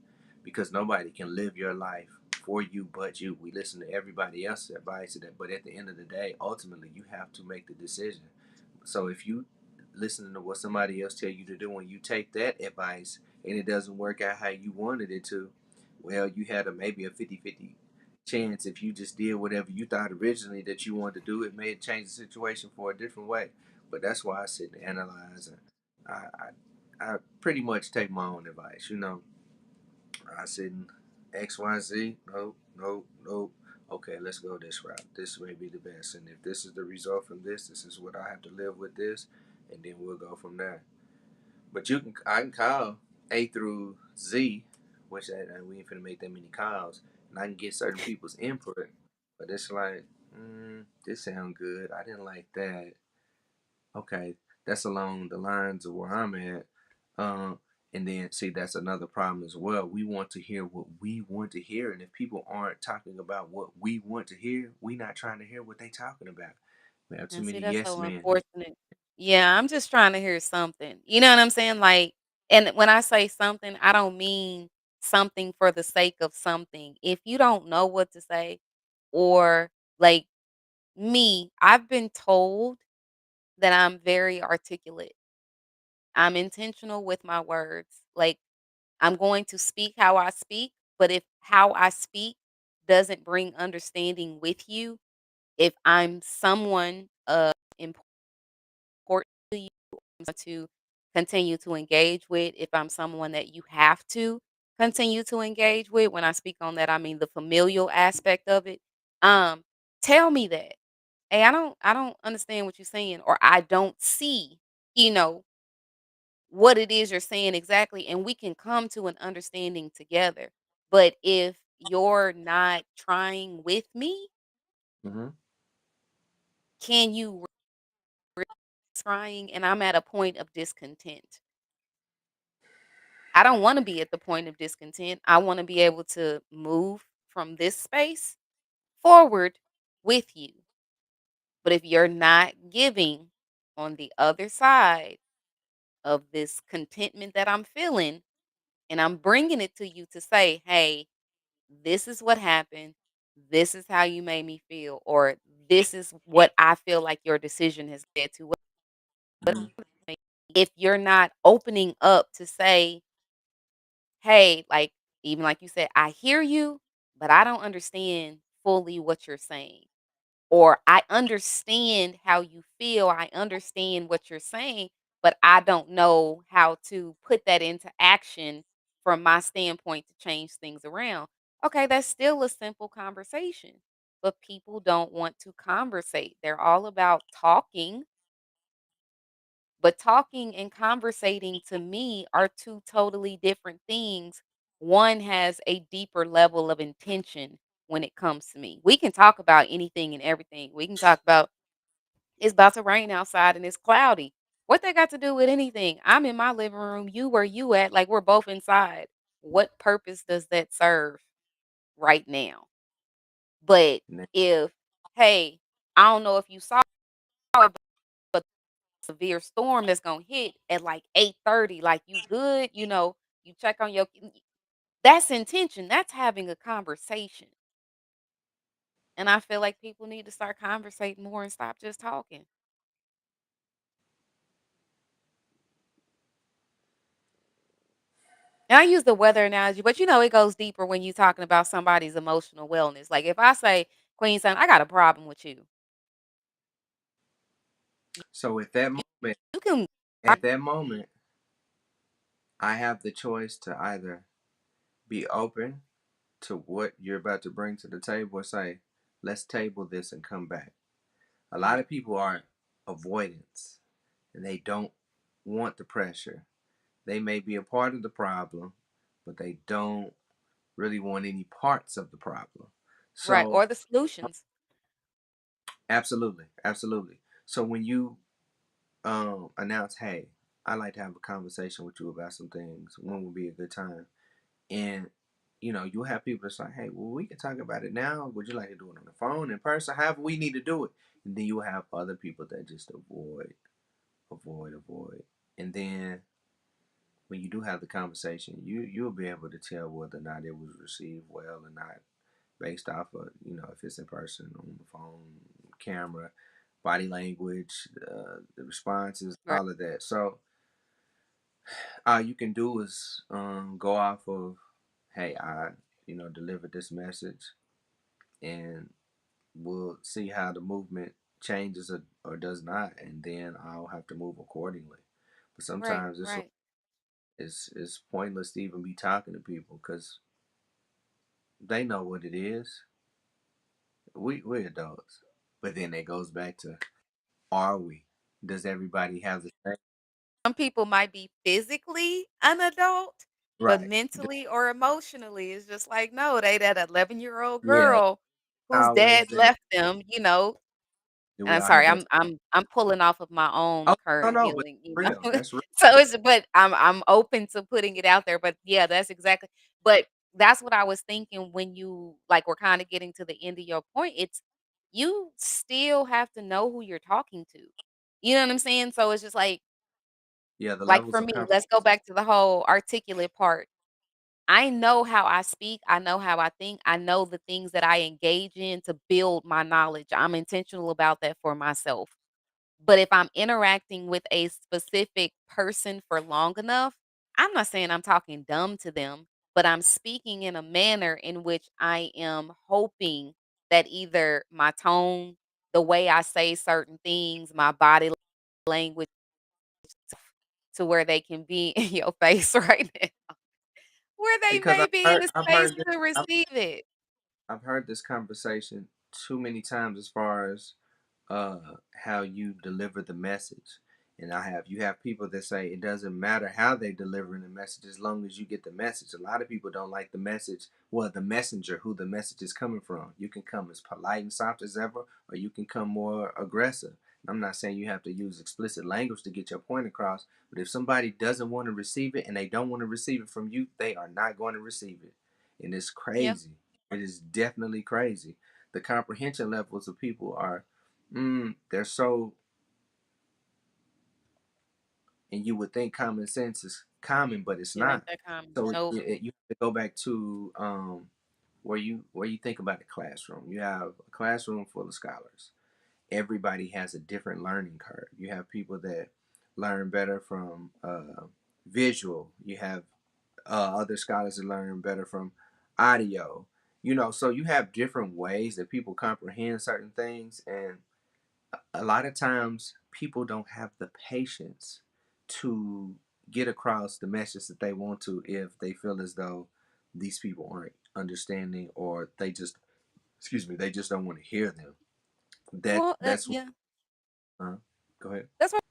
Speaker 2: because nobody can live your life for you but you. We listen to everybody else's advice, but at the end of the day, ultimately, you have to make the decision. So if you listening to what somebody else tell you to do and you take that advice and it doesn't work out how you wanted it to, well, you had maybe a 50-50 chance. If you just did whatever you thought originally that you wanted to do, it may change the situation for a different way. But that's why I sit and analyze, and I pretty much take my own advice. I sit and XYZ, nope, nope, nope. Okay, let's go this route. This may be the best. And if this is the result from this is what I have to live with this, and then we'll go from there. But I can call A through Z, which we ain't finna make that many calls, and I can get certain people's input. But it's like, this sound good. I didn't like that. Okay, that's along the lines of where I'm at. Um, and then see, that's another problem as well. We want to hear what we want to hear, and if people aren't talking about what we want to hear, we not trying to hear what they talking about. We have too
Speaker 1: And see,
Speaker 2: many
Speaker 1: that's
Speaker 2: yes
Speaker 1: so
Speaker 2: men.
Speaker 1: unfortunate. Yeah, I'm just trying to hear something. You know what I'm saying? Like, and when I say something, I don't mean something for the sake of something. If you don't know what to say, or like me, I've been told that I'm very articulate. I'm intentional with my words. Like, I'm going to speak how I speak, but if how I speak doesn't bring understanding with you, if I'm someone important to you, to continue to engage with, if I'm someone that you have to continue to engage with, when I speak on that, I mean the familial aspect of it. Um, tell me that. Hey, I don't understand what you're saying, or I don't see, you know, what it is you're saying exactly, and we can come to an understanding together. But if you're not trying with me,
Speaker 2: Mm-hmm.
Speaker 1: can you trying, and I'm at a point of discontent. I don't want to be at the point of discontent. I want to be able to move from this space forward with you. But if you're not giving on the other side of this contentment that I'm feeling, and I'm bringing it to you to say, hey, this is what happened. This is how you made me feel, or this is what I feel like your decision has led to.
Speaker 2: Mm-hmm.
Speaker 1: If you're not opening up to say, hey, like, even like you said, I hear you, but I don't understand fully what you're saying. Or I understand how you feel. I understand what you're saying, but I don't know how to put that into action from my standpoint to change things around. Okay, that's still a simple conversation, but people don't want to conversate. They're all about talking, but talking and conversating to me are two totally different things. One has a deeper level of intention when it comes to me. We can talk about anything and everything. We can talk about it's about to rain outside and it's cloudy. What that got to do with anything? I'm in my living room, you where you at, like we're both inside. What purpose does that serve right now? But if, hey, I don't know if you saw it, but severe storm that's gonna hit at like 8:30. Like, you good? You check on your that's intention. That's having a conversation. And I feel like people need to start conversating more and stop just talking. And I use the weather analogy, but it goes deeper when you're talking about somebody's emotional wellness. Like if I say, Queen Son, I got a problem with you.
Speaker 2: So
Speaker 1: You can
Speaker 2: at that moment, I have the choice to either be open to what you're about to bring to the table or say, let's table this and come back. A lot
Speaker 1: Mhm.
Speaker 2: of people are avoidance and they don't want the pressure. They may be a part of the problem, but they don't really want any parts of the problem.
Speaker 1: Right.
Speaker 2: So,
Speaker 1: Or the solutions.
Speaker 2: absolutely, absolutely. So when you announce, hey, I'd like to have a conversation with you about some things. When would be a good time? And you'll have people that's like, hey, well, we can talk about it now. Would you like to do it on the phone, in person? However, we need to do it. And then you'll have other people that just avoid, avoid, avoid. And then when you do have the conversation, you'll be able to tell whether or not it was received well or not, based off of if it's in person, on the phone, camera, body language, the responses,
Speaker 1: Right.
Speaker 2: all of that. So all you can do is go off of, hey, I delivered this message, and we'll see how the movement changes or does not, and then I'll have to move accordingly. But
Speaker 1: Right.
Speaker 2: sometimes
Speaker 1: Right.
Speaker 2: it's pointless to even be talking to people because they know what it is. We're adults, but then it goes back to, are we? Does everybody have the same?
Speaker 1: Some people might be physically an adult, but
Speaker 2: Right.
Speaker 1: mentally or emotionally, it's just like, no, they that 11-year-old
Speaker 2: Yeah.
Speaker 1: girl whose
Speaker 2: Always
Speaker 1: dad
Speaker 2: that.
Speaker 1: left them.
Speaker 2: Do
Speaker 1: And
Speaker 2: we
Speaker 1: I'm
Speaker 2: all have
Speaker 1: sorry,
Speaker 2: that?
Speaker 1: I'm pulling off of my own
Speaker 2: Oh, no,
Speaker 1: current
Speaker 2: no, but
Speaker 1: healing.
Speaker 2: real. That's real.
Speaker 1: So but I'm open to putting it out there, but yeah, but that's what I was thinking when you like we're kind of getting to the end of your point. It's you still have to know who you're talking to. You know what I'm saying? So it's just
Speaker 2: Yeah, the
Speaker 1: like
Speaker 2: levels
Speaker 1: for
Speaker 2: of
Speaker 1: me,
Speaker 2: comfort.
Speaker 1: let's go back to the whole articulate part. I know how I speak, I know how I think, I know the things that I engage in to build my knowledge. I'm intentional about that for myself. But if I'm interacting with a specific person for long enough, I'm not saying I'm talking dumb to them, but I'm speaking in a manner in which I am hoping that either my tone, the way I say certain things, my body language to where they can be in your face right now, where they
Speaker 2: Because
Speaker 1: may be in the
Speaker 2: I've
Speaker 1: space
Speaker 2: heard this,
Speaker 1: to receive it.
Speaker 2: I've heard this conversation too many times as far as uh how you deliver the message. And you have people that say it doesn't matter how they deliver the message as long as you get the message. A lot of people don't like the message, well, the messenger, who the message is coming from. You can come as polite and soft as ever, or you can come more aggressive. I'm not saying you have to use explicit language to get your point across, but if somebody doesn't want to receive it and they don't want to receive it from you, they are not going to receive it. And it's
Speaker 1: Yeah.
Speaker 2: crazy. It is definitely crazy. The comprehension levels of people are, they're so, and you would think common sense is common, but it's
Speaker 1: It ain't
Speaker 2: not.
Speaker 1: that common.
Speaker 2: So
Speaker 1: Nope.
Speaker 2: you have to go back to where you think about the classroom. You have a classroom full of scholars. Everybody has a different learning curve. You have people that learn better from visual. You have other scholars that learn better from audio. So you have different ways that people comprehend certain things, and a lot of times people don't have the patience to get across the message that they want to if they feel as though these people aren't understanding, or they just, excuse me, they just don't want to hear them.
Speaker 1: Well,
Speaker 2: That's
Speaker 1: yeah.
Speaker 2: uh, go ahead.
Speaker 1: That's what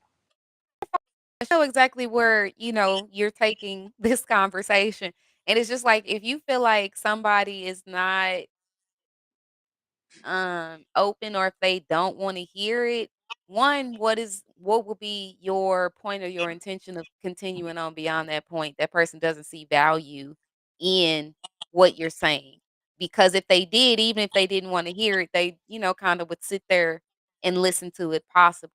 Speaker 1: I know exactly where, you're taking this conversation. And it's just like if you feel like somebody is not open or if they don't want to hear it, one, what will be your point or your intention of continuing on beyond that point? That person doesn't see value in what you're saying. Because if they did, even if they didn't want to hear it, they, kind of would sit there and listen to it possibly.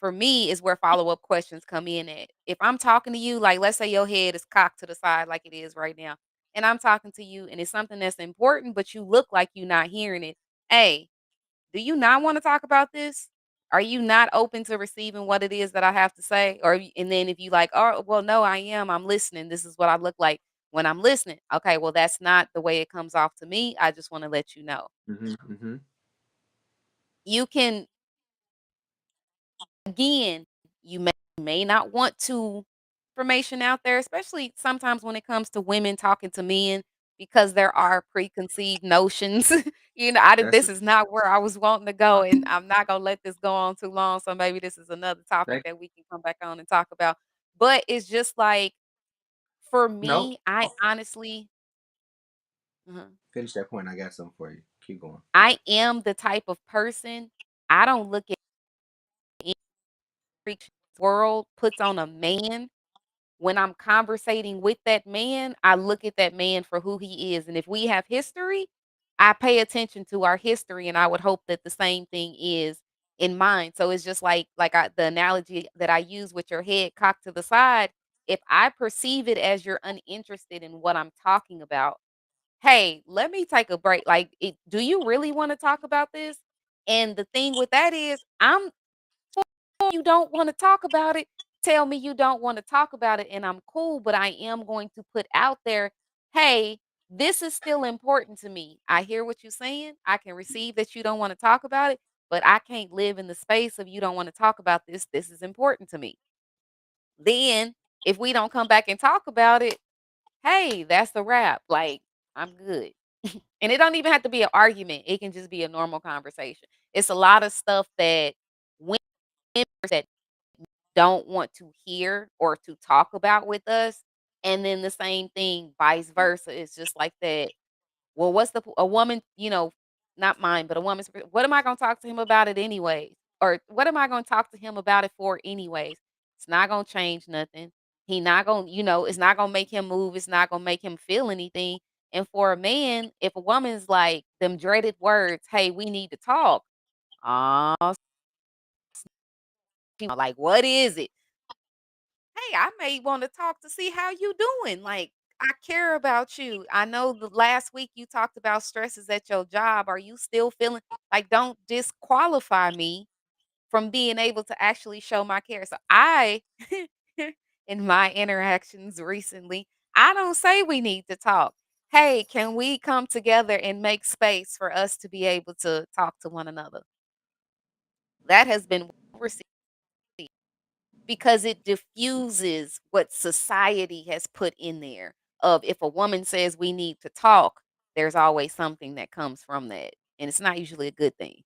Speaker 1: for me is where follow-up questions come in at. If I'm talking to you, like, let's say your head is cocked to the side like it is right now, and I'm talking to you and it's something that's important, but you look like you're not hearing it. Hey, do you not wanna talk about this? Are you not open to receiving what it is that I have to say? And then if you like, "Oh, well, no, I am. I'm listening. This is what I look like when I'm listening." Okay, well, that's not the way it comes off to me. I just wanna let you know.
Speaker 2: Mm-hmm. Mm-hmm.
Speaker 1: You can again, you may not want to information out there, especially sometimes when it comes to women talking to men because there are preconceived notions.
Speaker 2: That's
Speaker 1: This is not where I was wanting to go, and I'm not gonna let this go on too long. So maybe this is another topic
Speaker 2: that.
Speaker 1: that we can come back on and talk about. But it's just like for
Speaker 2: No.
Speaker 1: me, I
Speaker 2: Oh,
Speaker 1: honestly, mhm,
Speaker 2: finish that point. I got something for you. Keep going.
Speaker 1: I am the type of person. I don't look at any world puts on a man. When I'm conversating with that man, I look at that man for who he is, and if we have history, I pay attention to our history, and I would hope that the same thing is in mine. So it's just the analogy that I use with your head cocked to the side. If I perceive it as you're uninterested in what I'm talking about, hey, let me take a break. Do you really want to talk about this? And the thing with that is, I'm you don't wanna talk about it, tell me you don't wanna talk about it, and I'm cool, but I am going to put out there, "Hey, this is still important to me. I hear what you're saying. I can receive that you don't wanna talk about it, but I can't live in the space of you don't wanna talk about this. This is important to me." Then, if we don't come back and talk about it, hey, that's a wrap. Like, I'm good. And it don't even have to be an argument. It can just be a normal conversation. It's a lot of stuff that women that don't want to hear or to talk about with us. And then the same thing, vice versa. It's just like that. Well, what's a woman, not mine, but a woman's, what am I going to talk to him about it anyways? Or what am I going to talk to him about it for anyways? It's not going to change nothing. He not going to, it's not going to make him move. It's not going to make him feel anything. And for a man, if a woman's like them dreaded words, hey, we need to talk. Oh, like, what is it? Hey, I may want to talk to see how you doing. Like, I care about you. I know the last week you talked about stresses at your job. Are you still feeling like don't disqualify me from being able to actually show my care? So I in my interactions recently, I don't say we need to talk. Hey, can we come together and make space for us to be able to talk to one another? That has been well received because it diffuses what society has put in there of if a woman says we need to talk, there's always something that comes from that, and it's not usually a good thing.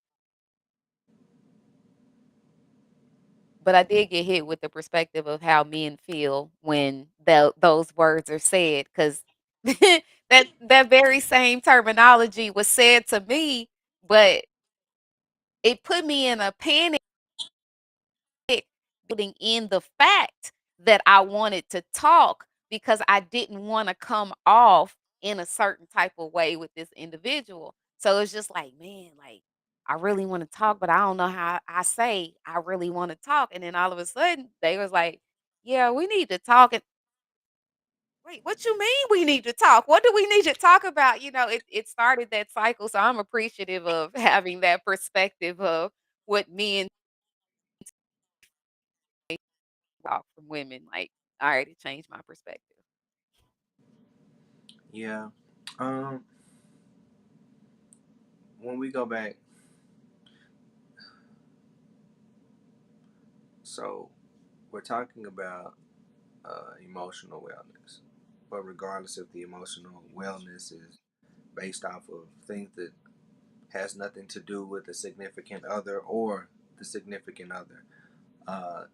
Speaker 1: But I did get hit with the perspective of how men feel when those words are said, because that very same terminology was said to me, but it put me in a panic putting in the fact that I wanted to talk because I didn't want to come off in a certain type of way with this individual. So it's just like, man, like I really want to talk, but I don't know how I say I really want to talk. And then all of a sudden they was like, yeah, we need to talk. And wait, what you mean we need to talk? What do we need to talk about? It started that cycle. So I'm appreciative of having that perspective of what men talk from women. Like, all right, it changed my perspective.
Speaker 2: Yeah. Um. When we go back, so we're talking about emotional wellness, but regardless if the emotional wellness is based off of things that has nothing to do with the significant other or the significant other, uh,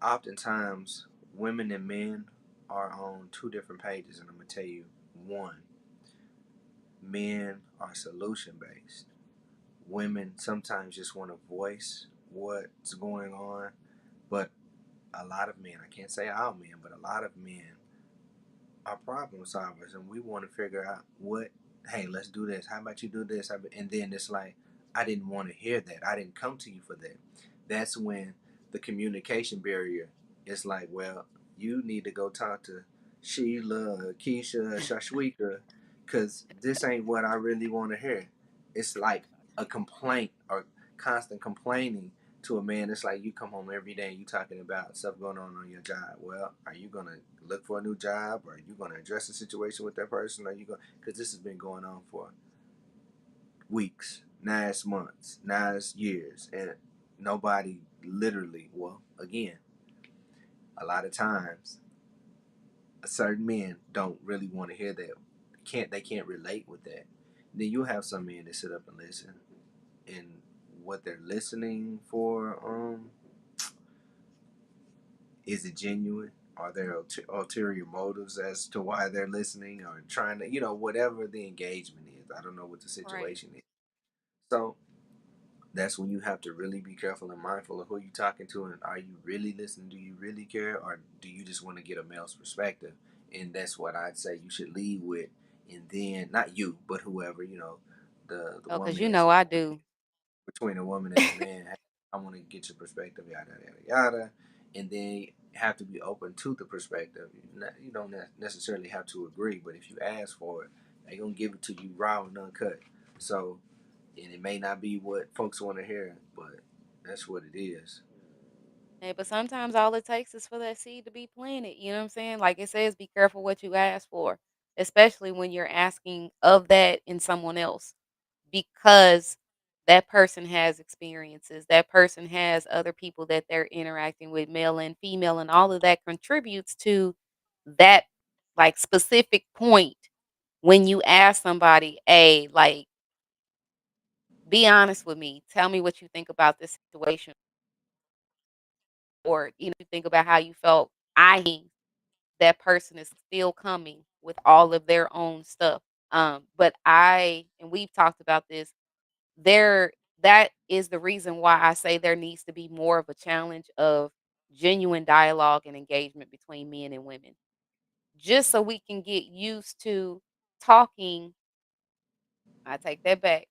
Speaker 2: oftentimes women and men are on two different pages, and I'm gonna tell you one. Men are solution based. Women sometimes just want to voice what's going on, but a lot of men, I can't say all men, but a lot of men are problem solvers, and we want to figure out what, hey, let's do this. How about you do this? And then it's like, I didn't want to hear that. I didn't come to you for that. That's when the communication barrier. It's like, well, you need to go talk to Sheila, Keisha, Shashwika, because this ain't what I really want to hear. It's like a complaint or constant complaining to a man. It's like you come home every day and you talking about stuff going on your job. Well, are you gonna look for a new job? Or are you gonna address the situation with that person? Are you going? Because this has been going on for weeks, now it's months, now it's years, and nobody literally. Well, again, a lot of times, certain men don't really want to hear that. They can't relate with that. Then you have some men that sit up and listen, and what they're listening for, is it genuine? Are there ulterior motives as to why they're listening or trying to, whatever the engagement is? I don't know what the
Speaker 1: Right.
Speaker 2: situation is. So that's when you have to really be careful and mindful of who you're talking to, and are you really listening? Do you really care, or do you just want to get a male's perspective? And that's what I'd say you should lead with, and then not you, but whoever, the
Speaker 1: Oh, cause
Speaker 2: woman
Speaker 1: you
Speaker 2: as
Speaker 1: know I do.
Speaker 2: between a woman and a man. Hey, I want to get your perspective, yada yada yada, and then you have to be open to the perspective. You don't necessarily have to agree, but if you ask for it, they're gonna give it to you raw and uncut. So, and it may not be what folks want to hear, but that's what it is.
Speaker 1: Hey, but sometimes all it takes is for that seed to be planted. You know what I'm saying? Like it says, be careful what you ask for, especially when you're asking of that in someone else, because that person has experiences. That person has other people that they're interacting with, male and female, and all of that contributes to that like specific point when you ask somebody, "Hey, like, be honest with me. Tell me what you think about this situation." Or, you think about how you felt. That person is still coming with all of their own stuff. But and we've talked about this, there that is the reason why I say there needs to be more of a challenge of genuine dialogue and engagement between men and women. Just so we can get used to talking, I take that back,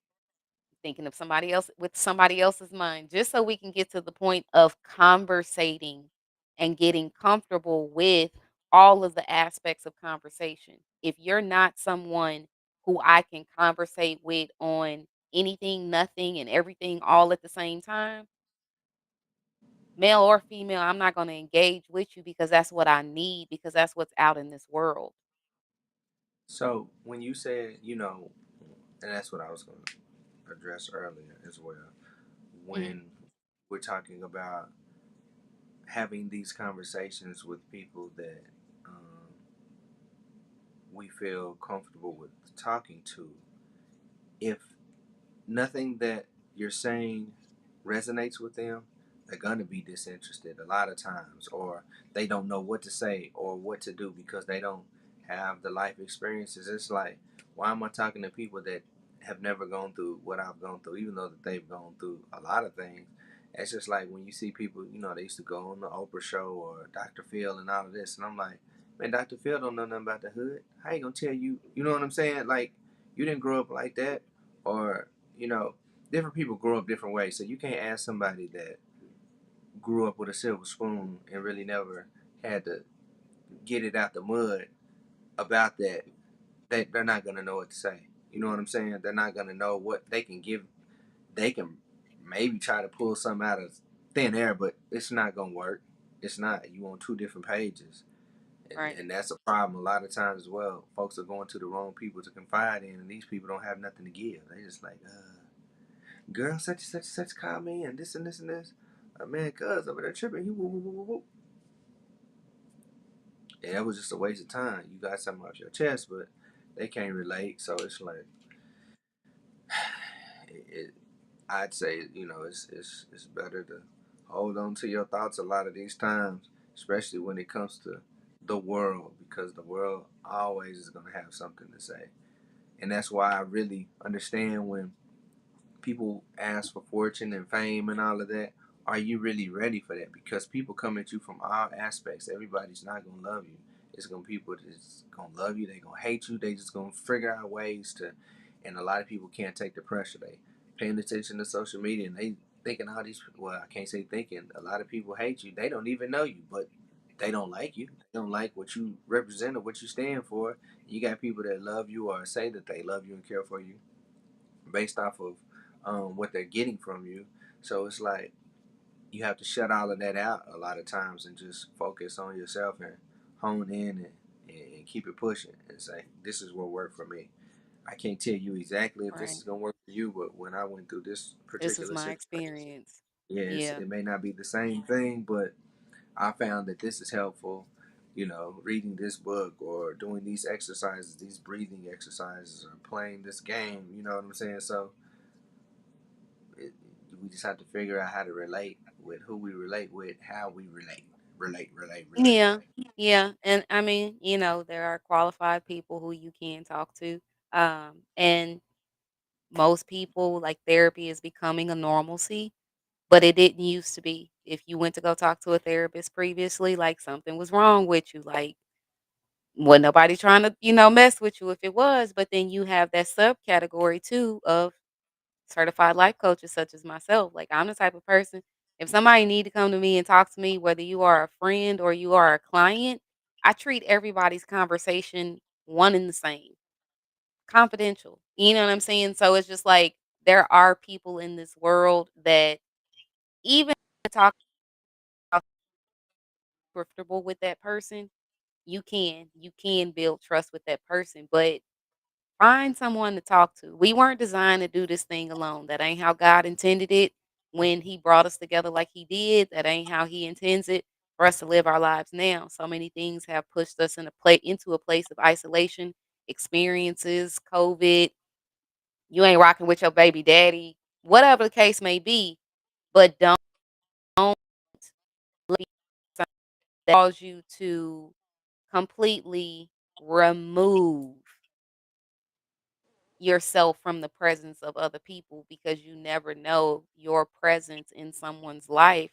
Speaker 1: thinking of somebody else with somebody else's mind, just so we can get to the point of conversating and getting comfortable with all of the aspects of conversation. If you're not someone who I can conversate with on anything, nothing, and everything all at the same time, male or female, I'm not going to engage with you because that's what I need, because that's what's out in this world.
Speaker 2: So when you said, and that's what I was going to address earlier as well,
Speaker 1: Mhm.
Speaker 2: when we're talking about having these conversations with people that we feel comfortable with talking to, if nothing that you're saying resonates with them, they're going to be disinterested a lot of times, or they don't know what to say or what to do because they don't have the life experiences. It's like, why am I talking to people that have never gone through what I've gone through, even though that they've gone through a lot of things? It's just like when you see people, they used to go on the Oprah show or Dr. Phil and all of this, and I'm like, man, Dr. Phil don't know nothing about the hood. How you gonna tell you? You know what I'm saying? Like, you didn't grow up like that, or you know, different people grow up different ways. So you can't ask somebody that grew up with a silver spoon and really never had to get it out the mud about that. They're not gonna know what to say. You know what I'm saying? They're not gonna know what they can give. They can maybe try to pull something out of thin air, but it's not gonna work. It's not. You on two different pages. And,
Speaker 1: Right.
Speaker 2: and that's a problem a lot of times as well. Folks are going to the wrong people to confide in, and these people don't have nothing to give. They just like, girl, such and such and such called me and this and this and this. Man, cuz over there tripping. He woo woo woo woo woo. And that was just a waste of time. You got something off your chest, but they can't relate. So it's like, it, I'd say, it's better to hold on to your thoughts a lot of these times, especially when it comes to the world, because the world always is going to have something to say. And that's why I really understand when people ask for fortune and fame and all of that, are you really ready for that? Because people come at you from all aspects. Everybody's not gonna love you. It's gonna people that's gonna love you. They gonna hate you. They just gonna figure out ways to. And a lot of people can't take the pressure. They paying attention to social media and thinking all these, well, I can't say thinking, a lot of people hate you. They don't even know you, but they don't like you. They don't like what you represent or what you stand for. You got people that love you or say that they love you and care for you based off of what they're getting from you. So it's like you have to shut all of that out a lot of times and just focus on yourself and hone in and keep it pushing and say, this is what worked for me. I can't tell you exactly if this
Speaker 1: Right.
Speaker 2: is gonna work for you, but when I went through this
Speaker 1: This is
Speaker 2: particular
Speaker 1: my
Speaker 2: situation,
Speaker 1: experience.
Speaker 2: yes,
Speaker 1: Yeah.
Speaker 2: it may not be the same thing, but I found that this is helpful. You know, reading this book or doing these exercises, these breathing exercises, or playing this game. You know what I'm saying? So it, we just have to figure out how to relate with who we relate with, how we relate.
Speaker 1: Yeah. Yeah. And I mean, there are qualified people who you can talk to. And most people, like, therapy is becoming a normalcy, but it didn't used to be. If you went to go talk to a therapist previously, like, something was wrong with you, like, wasn't nobody trying to, mess with you if it was. But then you have that subcategory too of certified life coaches such as myself. Like, I'm the type of person, if somebody need to come to me and talk to me, whether you are a friend or you are a client, I treat everybody's conversation one and the same, confidential. You know what I'm saying? So it's just like there are people in this world that even talk about comfortable with that person, you can build trust with that person, but find someone to talk to. We weren't designed to do this thing alone. That ain't how God intended it when He brought us together like He did. That ain't how He intends it for us to live our lives now. So many things have pushed us into a place of isolation, experiences, COVID. You ain't rocking with your baby daddy, whatever the case may be. But don't let it cause you to completely remove yourself from the presence of other people, because you never know, your presence in someone's life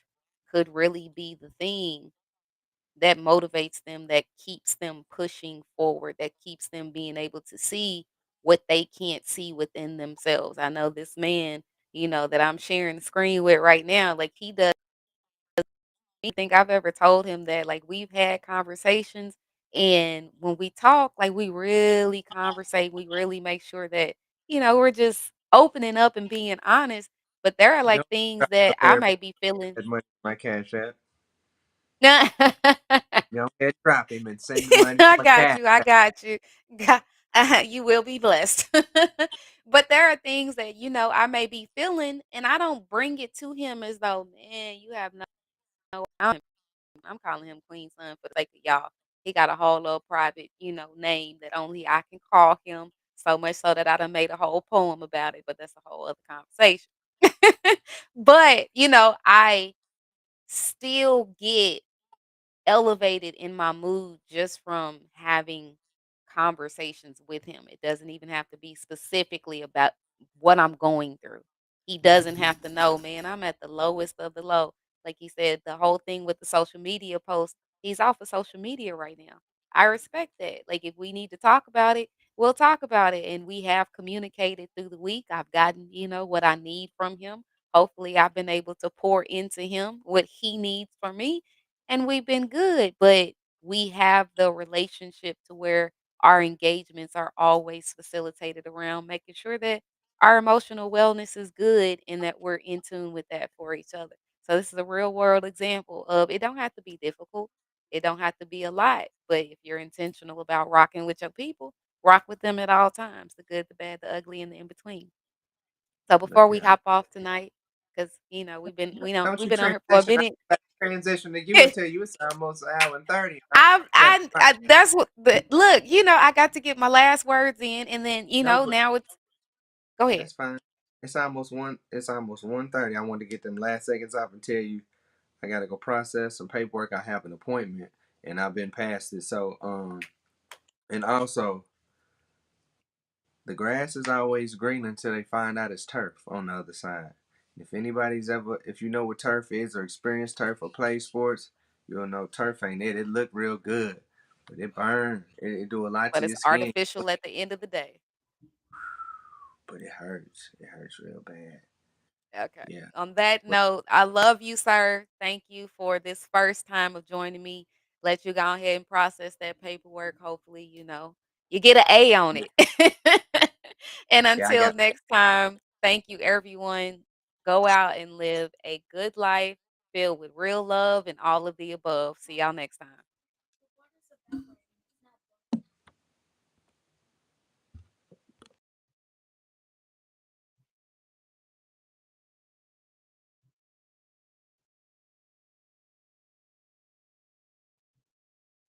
Speaker 1: could really be the thing that motivates them, that keeps them pushing forward, that keeps them being able to see what they can't see within themselves. I know this man, that I'm sharing the screen with right now, like, he does think I've ever told him that. Like, we've had conversations, and when we talk, like, we really conversate, we really make sure that, we're just opening up and being honest. But there are,
Speaker 2: You
Speaker 1: like,
Speaker 2: don't
Speaker 1: things
Speaker 2: drop your
Speaker 1: that I
Speaker 2: therapist
Speaker 1: might be feeling.
Speaker 2: that money my cash app. You don't have to drop him and send the money to
Speaker 1: I
Speaker 2: my
Speaker 1: got
Speaker 2: cash
Speaker 1: you. I
Speaker 2: app.
Speaker 1: got you. Got, you will be blessed. But there are things that, I may be feeling, and I don't bring it to him as though, man, you have no. I'm calling him Queen Son for the sake of y'all. He got a whole little private, name that only I can call him. So much so that I done made a whole poem about it, but that's a whole other conversation. But, I still get elevated in my mood just from having conversations with him. It doesn't even have to be specifically about what I'm going through. He doesn't have to know, man, I'm at the lowest of the low. Like he said, the whole thing with the social media post, he's off of social media right now. I respect that. Like, if we need to talk about it, we'll talk about it. And we have communicated through the week. I've gotten, what I need from him. Hopefully, I've been able to pour into him what he needs from me, and we've been good. But we have the relationship to where our engagements are always facilitated around making sure that our emotional wellness is good and that we're in tune with that for each other. So this is a real world example of, it don't have to be difficult. It don't have to be a lot. But if you're intentional about rocking with your people, rock with them at all times, the good, the bad, the ugly, and the in between. So
Speaker 2: Look
Speaker 1: before we
Speaker 2: here.
Speaker 1: hop off tonight, because
Speaker 2: Don't
Speaker 1: we've
Speaker 2: you
Speaker 1: been on here for a
Speaker 2: transition?
Speaker 1: minute.
Speaker 2: I transition to you and tell you it's almost an hour and 30.
Speaker 1: I that's what the look, I got to get my last words in, and then,
Speaker 2: No, but
Speaker 1: now it's go ahead.
Speaker 2: that's fine. It's almost 1:30. I wanted to get them last seconds off and tell you I gotta go process some paperwork. I have an appointment and I've been past it. So and also the grass is always green until they find out it's turf on the other side. If you know what turf is or experienced turf or play sports, you'll know turf ain't it. It look real good, but it burn. It do a lot
Speaker 1: But
Speaker 2: to
Speaker 1: it's
Speaker 2: your skin,
Speaker 1: artificial at the end of the day.
Speaker 2: but it hurts. It hurts real bad.
Speaker 1: Okay.
Speaker 2: Yeah.
Speaker 1: On that
Speaker 2: Well,
Speaker 1: note, I love you, sir. Thank you for this first time of joining me. Let you go ahead and process that paperwork. Hopefully, you get an A on
Speaker 2: yeah,
Speaker 1: it. And
Speaker 2: yeah, I
Speaker 1: until
Speaker 2: got
Speaker 1: next time, thank you, everyone. Go out and live a good life filled with real love and all of the above. See y'all next time.